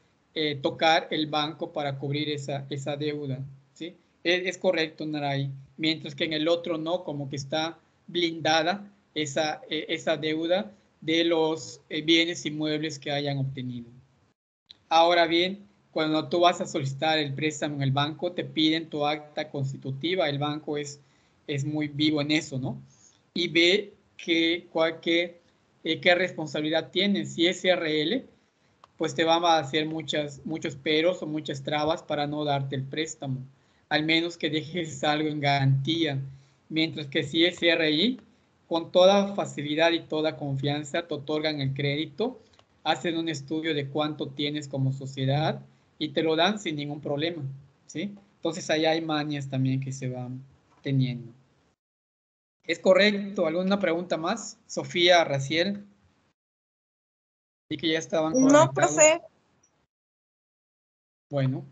tocar el banco para cubrir esa deuda, ¿sí? Es correcto, Naray. Mientras que en el otro no, como que está blindada esa deuda de los bienes inmuebles que hayan obtenido. Ahora bien, cuando tú vas a solicitar el préstamo en el banco, te piden tu acta constitutiva. El banco es muy vivo en eso, ¿no? Y ve qué responsabilidad tienes. Si es RL, pues te van a hacer muchos peros o muchas trabas para no darte el préstamo. Al menos que dejes algo en garantía. Mientras que si es RI, con toda facilidad y toda confianza te otorgan el crédito, hacen un estudio de cuánto tienes como sociedad y te lo dan sin ningún problema, ¿sí? Entonces allá hay mañas también que se van teniendo. ¿Es correcto? ¿Alguna pregunta más? Sofía, Raciel, y que ya estaban No, conectados. profe. Bueno,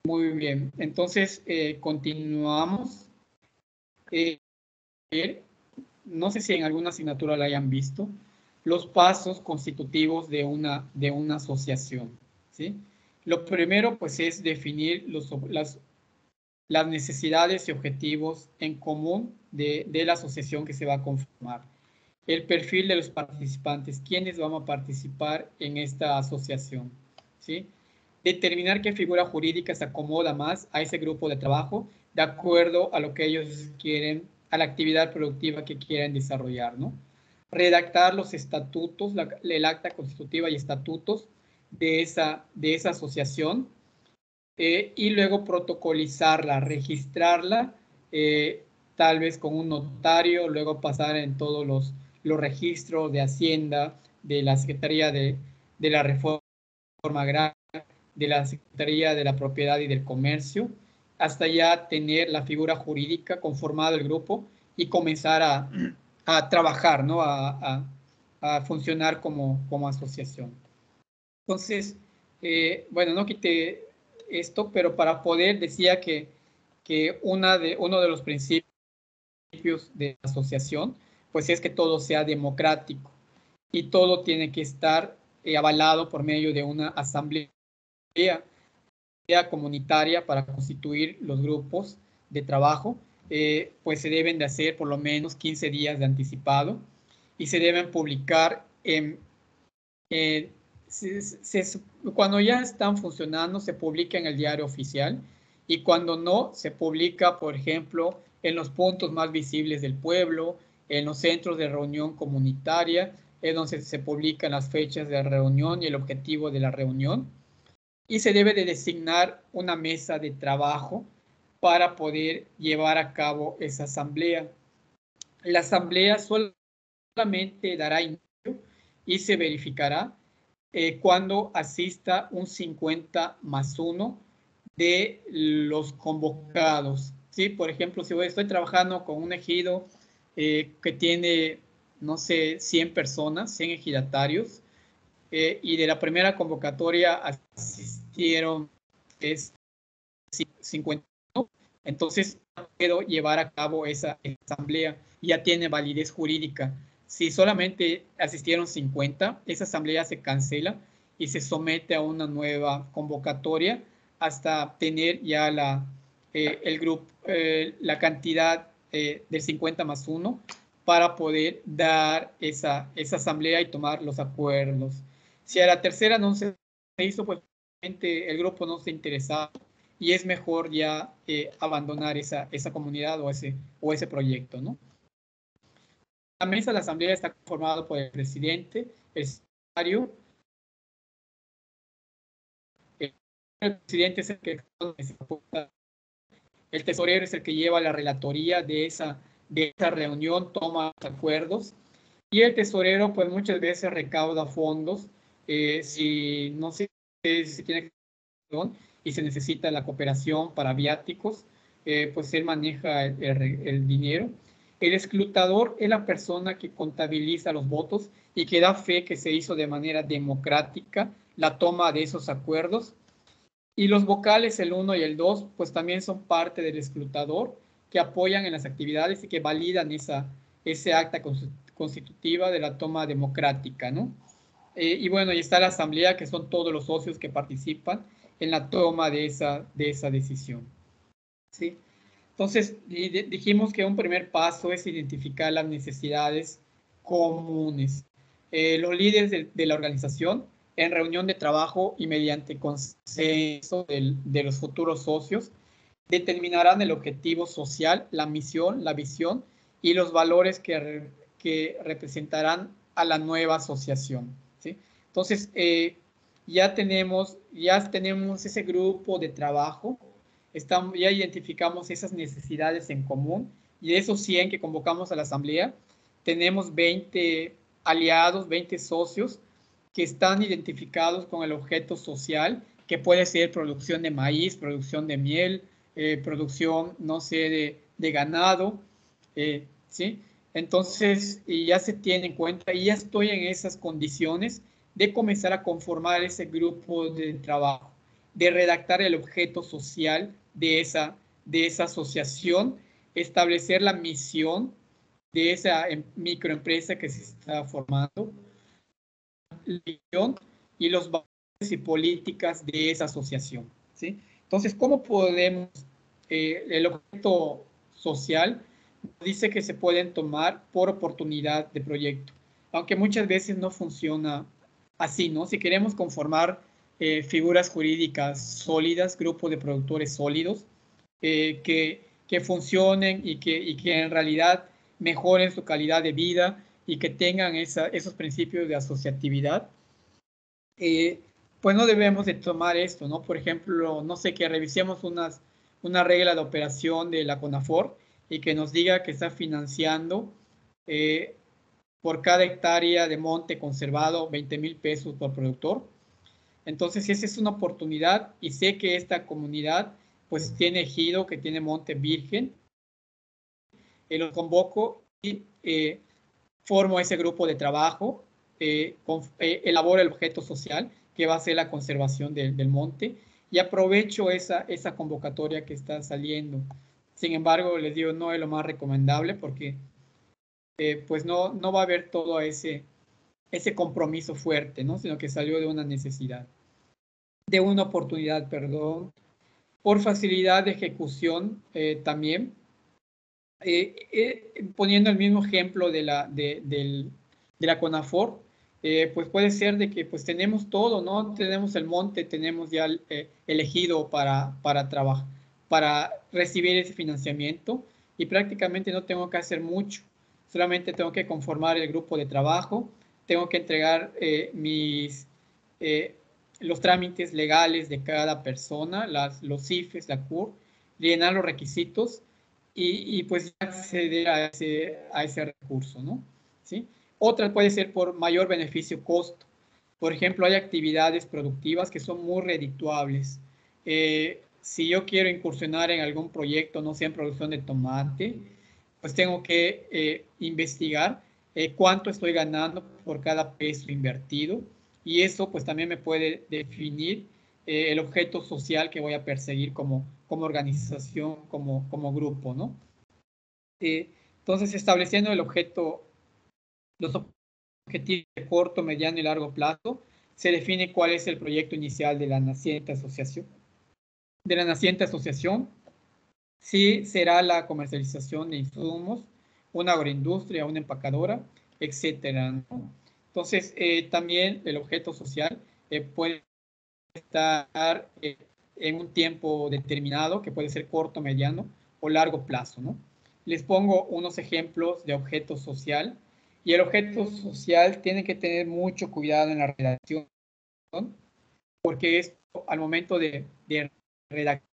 muy bien. Entonces, continuamos. Eh, no sé si en alguna asignatura la hayan visto, los pasos constitutivos de una asociación, ¿sí? Lo primero, pues, es definir las necesidades y objetivos en común de la asociación que se va a conformar. El perfil de los participantes, quiénes van a participar en esta asociación, ¿sí? Determinar qué figura jurídica se acomoda más a ese grupo de trabajo de acuerdo a lo que ellos quieren, a la actividad productiva que quieren desarrollar, ¿no? Redactar los estatutos, el acta constitutiva y estatutos de esa asociación y luego protocolizarla, registrarla, tal vez con un notario, luego pasar en todos los registros de Hacienda, de la Secretaría de la Reforma Agraria, de la Secretaría de la Propiedad y del Comercio, hasta ya tener la figura jurídica conformada el grupo y comenzar a trabajar, ¿no? A funcionar como asociación. Entonces, bueno, no quité esto, pero para poder decía que uno de los principios de la asociación, pues es que todo sea democrático y todo tiene que estar avalado por medio de una asamblea comunitaria para constituir los grupos de trabajo, pues se deben de hacer por lo menos 15 días de anticipado y se deben publicar eh, cuando ya están funcionando, se publica en el diario oficial y cuando no, se publica, por ejemplo, en los puntos más visibles del pueblo, en los centros de reunión comunitaria, es donde se publican las fechas de reunión y el objetivo de la reunión. Y se debe de designar una mesa de trabajo para poder llevar a cabo esa asamblea. La asamblea solamente dará inicio y se verificará cuando asista un 50+1 de los convocados. ¿Sí? Por ejemplo, si estoy trabajando con un ejido que tiene, no sé, 100 personas, 100 ejidatarios, y de la primera convocatoria asistieron 50, entonces puedo llevar a cabo esa asamblea, ya tiene validez jurídica. Si solamente asistieron 50, esa asamblea se cancela y se somete a una nueva convocatoria hasta tener ya el grupo, la cantidad del 50+1 para poder dar esa asamblea y tomar los acuerdos. Si a la tercera no se hizo, pues el grupo no se interesaba y es mejor ya abandonar esa comunidad o ese proyecto, ¿no? La mesa de la asamblea está conformada por el presidente, el secretario. El presidente es el que el tesorero es el que lleva la relatoría de esa reunión, toma acuerdos, y el tesorero pues muchas veces recauda fondos si no sé si tiene y se necesita la cooperación para viáticos, pues él maneja el dinero. El escrutador es la persona que contabiliza los votos y que da fe que se hizo de manera democrática la toma de esos acuerdos. Y los vocales, el 1 y el 2, pues también son parte del escrutador que apoyan en las actividades y que validan ese acta constitutiva de la toma democrática, ¿no? Y bueno, y está la asamblea, que son todos los socios que participan en la toma de esa decisión, ¿sí? Entonces, dijimos que un primer paso es identificar las necesidades comunes. Los líderes de la organización, en reunión de trabajo y mediante consenso de los futuros socios, determinarán el objetivo social, la misión, la visión y los valores que representarán a la nueva asociación, ¿sí? Entonces, ya tenemos ese grupo de trabajo, ya identificamos esas necesidades en común, y de esos 100 que convocamos a la asamblea, tenemos 20 aliados, 20 socios que están identificados con el objeto social, que puede ser producción de maíz, producción de miel, producción, no sé, de ganado, ¿sí? Entonces, y ya se tiene en cuenta, y ya estoy en esas condiciones de comenzar a conformar ese grupo de trabajo, de redactar el objeto social de esa asociación, establecer la misión de esa microempresa que se está formando, y los valores y políticas de esa asociación, ¿sí? Entonces, ¿cómo podemos, el objeto social dice que se pueden tomar por oportunidad de proyecto, aunque muchas veces no funciona así, ¿no? Si queremos conformar figuras jurídicas sólidas, grupos de productores sólidos, que funcionen y que en realidad mejoren su calidad de vida y que tengan esos principios de asociatividad, pues no debemos de tomar esto, ¿no? Por ejemplo, no sé, que revisemos una regla de operación de la CONAFOR y que nos diga que está financiando por cada hectárea de monte conservado 20,000 pesos por productor. Entonces, si esa es una oportunidad, y sé que esta comunidad pues tiene ejido, que tiene monte virgen, los convoco y formo ese grupo de trabajo, elaboro el objeto social, que va a ser la conservación del monte, y aprovecho esa convocatoria que está saliendo. Sin embargo, les digo, no es lo más recomendable, porque pues no va a haber todo ese compromiso fuerte, ¿no? Sino que salió de una necesidad, de una oportunidad, perdón, por facilidad de ejecución también. Poniendo el mismo ejemplo de la CONAFOR, pues puede ser de que pues tenemos todo, ¿no? Tenemos el monte, tenemos ya elegido para trabajar, para recibir ese financiamiento, y prácticamente no tengo que hacer mucho, solamente tengo que conformar el grupo de trabajo, tengo que entregar los trámites legales de cada persona, los CIFES, la CUR, llenar los requisitos, y pues acceder a ese recurso, ¿no? ¿Sí? Otra puede ser por mayor beneficio-costo. Por ejemplo, hay actividades productivas que son muy redituables. Si yo quiero incursionar en algún proyecto, no sé, en producción de tomate, pues tengo que investigar cuánto estoy ganando por cada peso invertido, y eso pues también me puede definir el objeto social que voy a perseguir como organización, como grupo, ¿no? Entonces, estableciendo los objetivos de corto, mediano y largo plazo, se define cuál es el proyecto inicial de la naciente asociación. si será la comercialización de insumos, una agroindustria, una empacadora, etcétera, ¿no? Entonces, también el objeto social puede estar en un tiempo determinado, que puede ser corto, mediano o largo plazo, ¿no? Les pongo unos ejemplos de objeto social, y el objeto social tiene que tener mucho cuidado en la redacción, porque esto al momento de redactar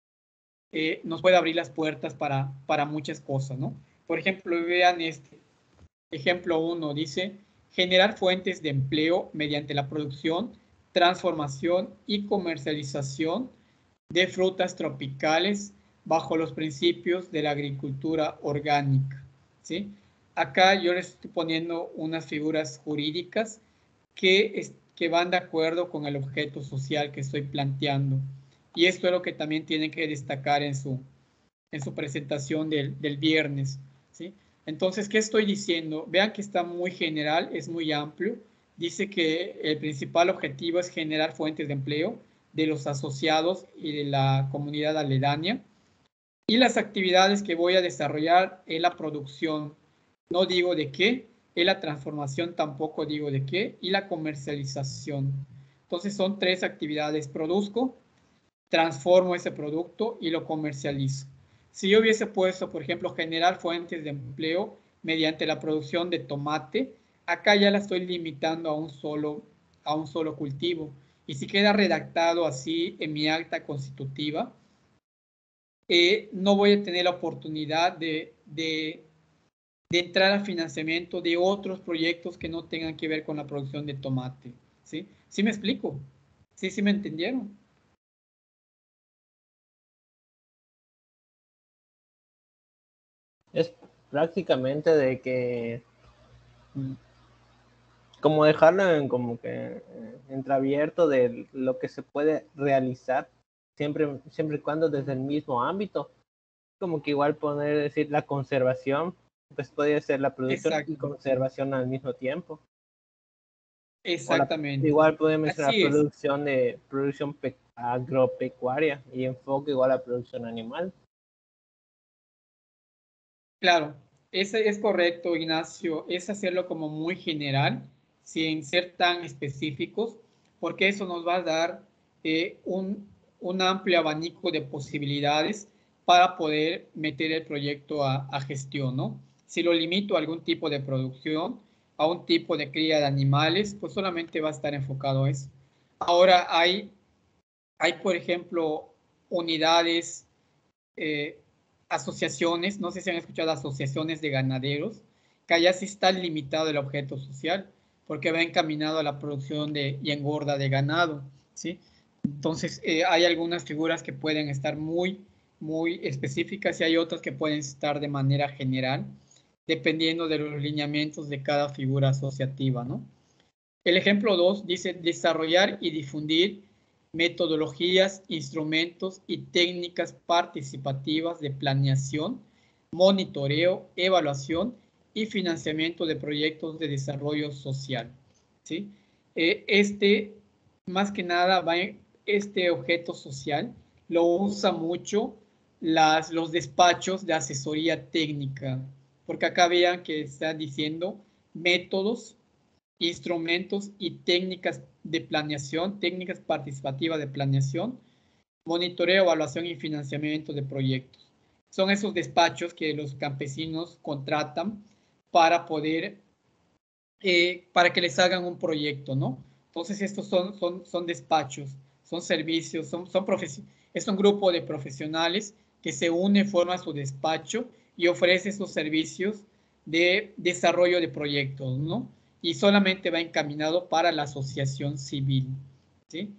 nos puede abrir las puertas para muchas cosas, ¿no? Por ejemplo, vean este ejemplo 1, dice generar fuentes de empleo mediante la producción, transformación y comercialización de frutas tropicales bajo los principios de la agricultura orgánica, ¿sí? Acá yo les estoy poniendo unas figuras jurídicas que van de acuerdo con el objeto social que estoy planteando. Y esto es lo que también tienen que destacar en su presentación del viernes, ¿sí? Entonces, ¿qué estoy diciendo? Vean que está muy general, es muy amplio. Dice que el principal objetivo es generar fuentes de empleo de los asociados y de la comunidad aledaña. Y las actividades que voy a desarrollar es la producción, no digo de qué, es la transformación, tampoco digo de qué, y la comercialización. Entonces son 3 actividades: produzco, transformo ese producto y lo comercializo. Si yo hubiese puesto, por ejemplo, generar fuentes de empleo mediante la producción de tomate, acá ya la estoy limitando a un solo cultivo. Y si queda redactado así en mi acta constitutiva, no voy a tener la oportunidad de entrar a financiamiento de otros proyectos que no tengan que ver con la producción de tomate. ¿Sí? ¿Sí me explico? ¿Sí, sí me entendieron? Es prácticamente de que como dejarlo en como que entreabierto de lo que se puede realizar siempre y cuando desde el mismo ámbito, como que igual poner decir la conservación, pues podría ser la producción y Exacto, conservación al mismo tiempo, o exactamente. igual podemos mencionar Así es, producción agropecuaria y enfoque igual a producción animal. claro. Ese es correcto, Ignacio. Es hacerlo como muy general, sin ser tan específicos, porque eso nos va a dar un amplio abanico de posibilidades para poder meter el proyecto a gestión, ¿no? Si lo limito a algún tipo de producción, a un tipo de cría de animales, pues solamente va a estar enfocado a eso. Ahora por ejemplo, unidades, eh, asociaciones, no sé si han escuchado asociaciones de ganaderos, que allá sí está limitado el objeto social, porque va encaminado a la producción y engorda de ganado, ¿sí? Entonces, hay algunas figuras que pueden estar muy específicas y hay otras que pueden estar de manera general, dependiendo de los lineamientos de cada figura asociativa, ¿no? El ejemplo 2 dice desarrollar y difundir metodologías, instrumentos y técnicas participativas de planeación, monitoreo, evaluación y financiamiento de proyectos de desarrollo social, ¿sí? Este, más que nada, este objeto social lo usa mucho los despachos de asesoría técnica, porque acá vean que está diciendo métodos, instrumentos y técnicas de planeación, técnicas participativas de planeación, monitoreo, evaluación y financiamiento de proyectos. Son esos despachos que los campesinos contratan para poder, para que les hagan un proyecto, ¿no? Entonces estos son despachos, son servicios, es un grupo de profesionales que se une, forma su despacho y ofrece sus servicios de desarrollo de proyectos, ¿no? Y solamente va encaminado para la asociación civil, ¿sí?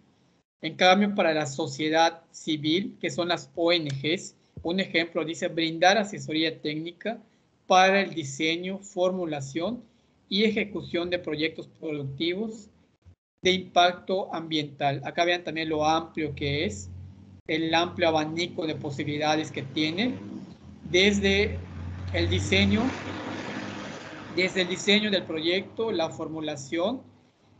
En cambio, para la sociedad civil, que son las ONGs, un ejemplo dice brindar asesoría técnica para el diseño, formulación y ejecución de proyectos productivos de impacto ambiental. Acá vean también lo amplio que es, el amplio abanico de posibilidades que tiene, desde el diseño, desde el diseño del proyecto, la formulación,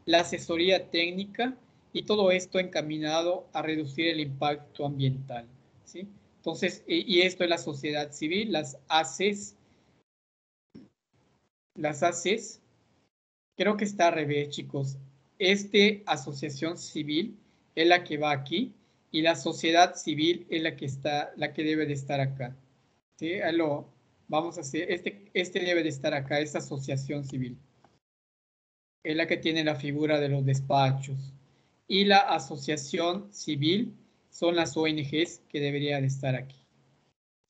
la asesoría técnica y todo esto encaminado a reducir el impacto ambiental, ¿sí? Entonces, y esto es la sociedad civil, las ACES, creo que está al revés, chicos. Asociación civil es la que va aquí y la sociedad civil es la que debe de estar acá. ¿Sí? Vamos a hacer, este debe de estar acá, esta asociación civil. Es la que tiene la figura de los despachos. Y la asociación civil son las ONGs que deberían de estar aquí.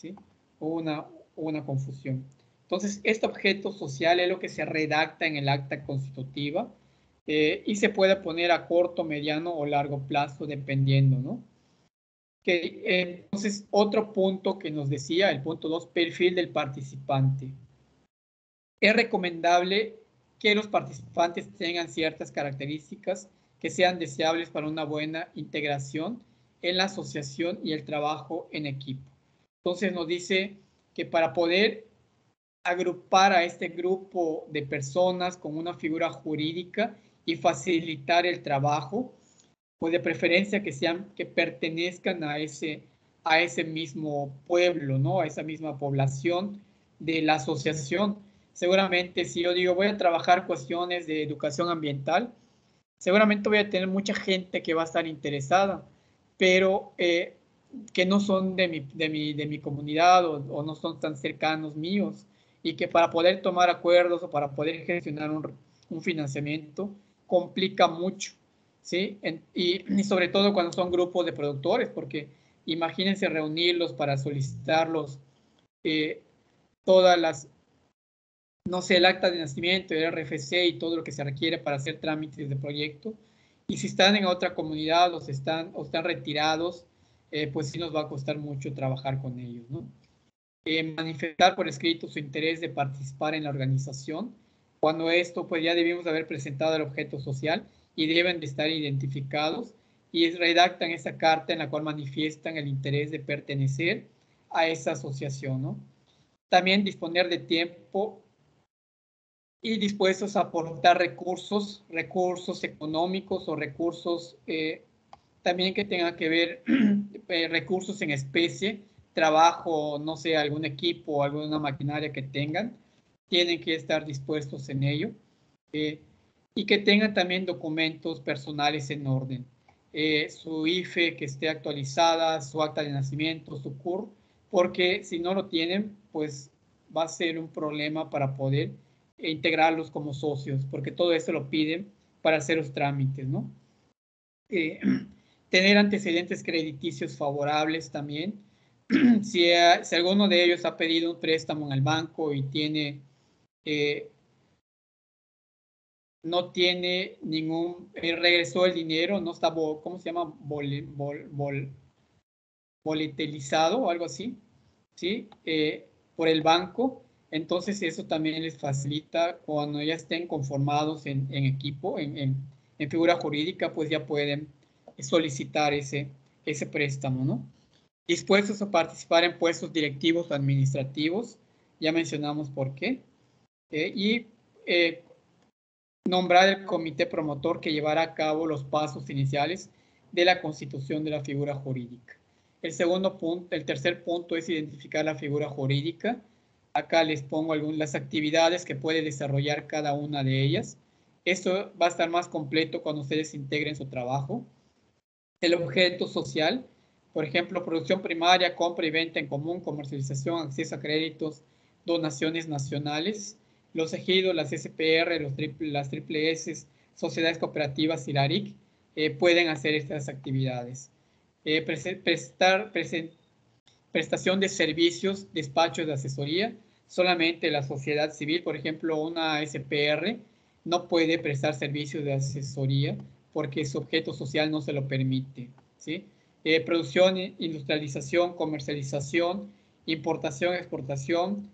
¿Sí? Hubo una confusión. Entonces, este objeto social es lo que se redacta en el acta constitutiva y se puede poner a corto, mediano o largo plazo, dependiendo, ¿no? Entonces, otro punto que nos decía, el punto 2, perfil del participante. Es recomendable que los participantes tengan ciertas características que sean deseables para una buena integración en la asociación y el trabajo en equipo. Entonces nos dice que para poder agrupar a este grupo de personas con una figura jurídica y facilitar el trabajo, pues de preferencia que pertenezcan a ese mismo pueblo, ¿no? A esa misma población de la asociación. Seguramente si yo digo voy a trabajar cuestiones de educación ambiental, seguramente voy a tener mucha gente que va a estar interesada, pero que no son de mi comunidad o no son tan cercanos míos y que para poder tomar acuerdos o para poder gestionar un financiamiento complica mucho, ¿sí? Y sobre todo cuando son grupos de productores, porque imagínense reunirlos para solicitarlos todas las, no sé, el acta de nacimiento, el RFC y todo lo que se requiere para hacer trámites de proyecto. Y si están en otra comunidad o están retirados, pues sí nos va a costar mucho trabajar con ellos, ¿no? Manifestar por escrito su interés de participar en la organización. Cuando esto, pues ya debimos haber presentado el objeto social y deben de estar identificados y redactan esa carta en la cual manifiestan el interés de pertenecer a esa asociación, ¿no? También disponer de tiempo y dispuestos a aportar recursos económicos o recursos también que tengan que ver, recursos en especie, trabajo, no sé, algún equipo o alguna maquinaria que tengan, tienen que estar dispuestos en ello. Y que tengan también documentos personales en orden. Su IFE que esté actualizada, su acta de nacimiento, su CUR, porque si no lo tienen, pues va a ser un problema para poder integrarlos como socios, porque todo eso lo piden para hacer los trámites, ¿no? Tener antecedentes crediticios favorables también. Si alguno de ellos ha pedido un préstamo en el banco y no tiene regresó el dinero, no está, ¿cómo se llama? Volatelizado o algo así, ¿sí? Por el banco. Entonces eso también les facilita cuando ya estén conformados en equipo, en figura jurídica, pues ya pueden solicitar ese préstamo, ¿no? Dispuestos a participar en puestos directivos o administrativos, ya mencionamos por qué, y nombrar el comité promotor que llevará a cabo los pasos iniciales de la constitución de la figura jurídica. El tercer punto es identificar la figura jurídica. Acá les pongo las actividades que puede desarrollar cada una de ellas. Esto va a estar más completo cuando ustedes integren su trabajo. El objeto social, por ejemplo, producción primaria, compra y venta en común, comercialización, acceso a créditos, donaciones nacionales. Los ejidos, las SPR, las triple S, sociedades cooperativas y la ARIC pueden hacer estas actividades. Prestación de servicios, despachos de asesoría. Solamente la sociedad civil, por ejemplo, una SPR, no puede prestar servicios de asesoría porque su objeto social no se lo permite, ¿sí? Producción, industrialización, comercialización, importación, exportación,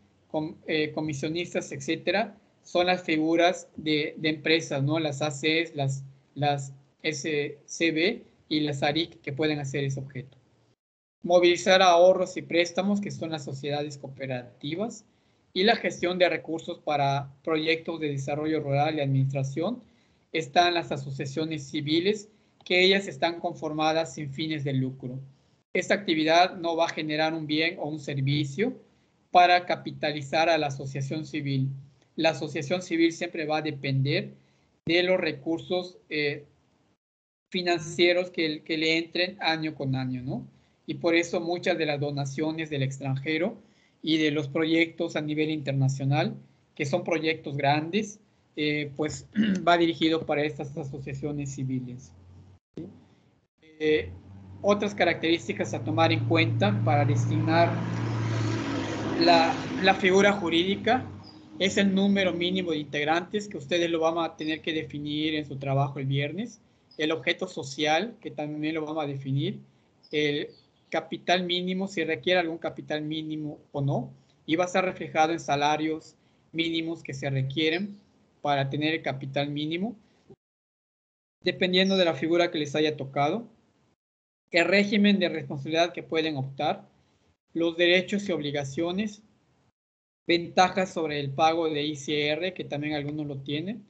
comisionistas, etcétera, son las figuras de empresas, ¿no? Las ACEs, las SCB y las ARIC que pueden hacer ese objeto. Movilizar ahorros y préstamos, que son las sociedades cooperativas, y la gestión de recursos para proyectos de desarrollo rural y administración. Están las asociaciones civiles, que ellas están conformadas sin fines de lucro. esta actividad no va a generar un bien o un servicio para capitalizar a la asociación civil. La asociación civil siempre va a depender de los recursos financieros que le entren año con año, ¿no? Y por eso muchas de las donaciones del extranjero y de los proyectos a nivel internacional, que son proyectos grandes, pues va dirigido para estas asociaciones civiles. ¿Sí? Otras características a tomar en cuenta para designar la figura jurídica es el número mínimo de integrantes, que ustedes lo van a tener que definir en su trabajo el viernes. El objeto social, que también lo vamos a definir. El capital mínimo, si requiere algún capital mínimo o no. Y va a estar reflejado en salarios mínimos que se requieren para tener el capital mínimo, dependiendo de la figura que les haya tocado. El régimen de responsabilidad que pueden optar. Los derechos y obligaciones, ventajas sobre el pago de ICR, que también algunos lo tienen,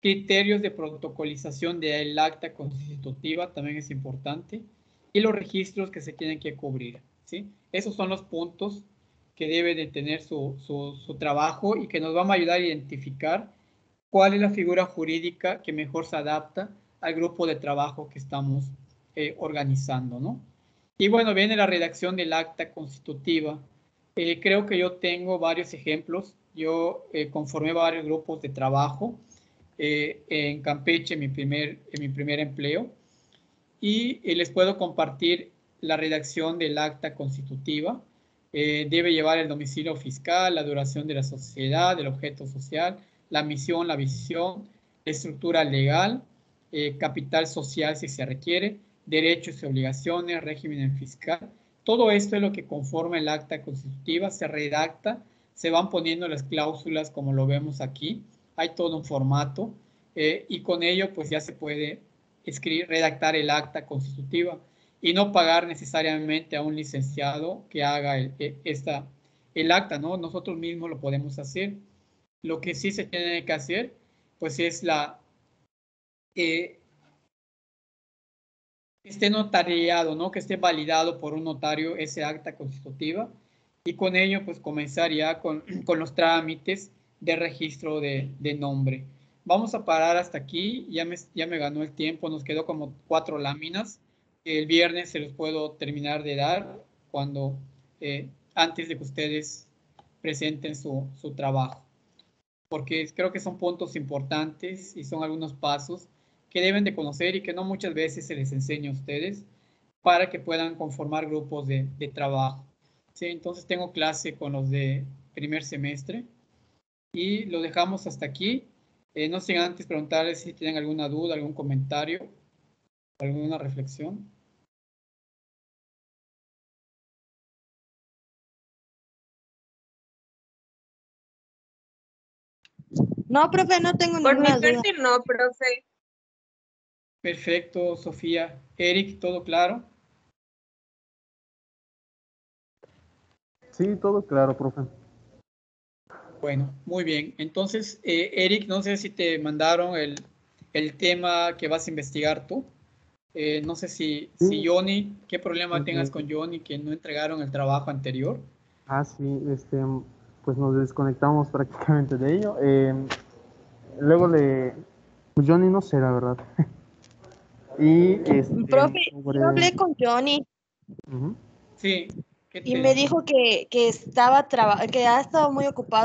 criterios de protocolización del acta constitutiva, también es importante, y los registros que se tienen que cubrir, ¿sí? Esos son los puntos que debe de tener su trabajo y que nos van a ayudar a identificar cuál es la figura jurídica que mejor se adapta al grupo de trabajo que estamos organizando, ¿no? Y bueno, viene la redacción del acta constitutiva. Creo que yo tengo varios ejemplos. Yo conformé varios grupos de trabajo en Campeche, en mi primer empleo, y les puedo compartir la redacción del acta constitutiva. Debe llevar el domicilio fiscal, la duración de la sociedad, el objeto social, la misión, la visión, la estructura legal, capital social si se requiere, derechos y obligaciones, régimen fiscal. Todo esto es lo que conforma el acta constitutiva, se redacta, se van poniendo las cláusulas como lo vemos aquí, hay todo un formato y con ello pues ya se puede redactar el acta constitutiva y no pagar necesariamente a un licenciado que haga el acta, ¿no? Nosotros mismos lo podemos hacer. Lo que sí se tiene que hacer pues es que esté notariado, ¿no? Que esté validado por un notario ese acta constitutiva y con ello pues comenzar ya con los trámites de registro de nombre. Vamos a parar hasta aquí, ya me ganó el tiempo, nos quedó como 4 láminas. El viernes se los puedo terminar de dar cuando, antes de que ustedes presenten su trabajo, porque creo que son puntos importantes y son algunos pasos que deben de conocer y que no muchas veces se les enseña a ustedes para que puedan conformar grupos de trabajo. ¿Sí? Entonces tengo clase con los de primer semestre y lo dejamos hasta aquí. No sin antes preguntarles si tienen alguna duda, algún comentario, alguna reflexión. No, profe, no tengo Por mi ninguna duda. parte no, profe. Perfecto, Sofía. Eric, ¿todo claro? Sí, todo claro, profe. Bueno, muy bien. Entonces, Eric, no sé si te mandaron el tema que vas a investigar tú. No sé si Johnny, ¿qué problema tengas con Johnny que no entregaron el trabajo anterior? Ah, sí, pues nos desconectamos prácticamente de ello. Luego pues Johnny no sé, la verdad. Y Profe, yo hablé con Johnny. Sí. Y me dijo que ha estado muy ocupado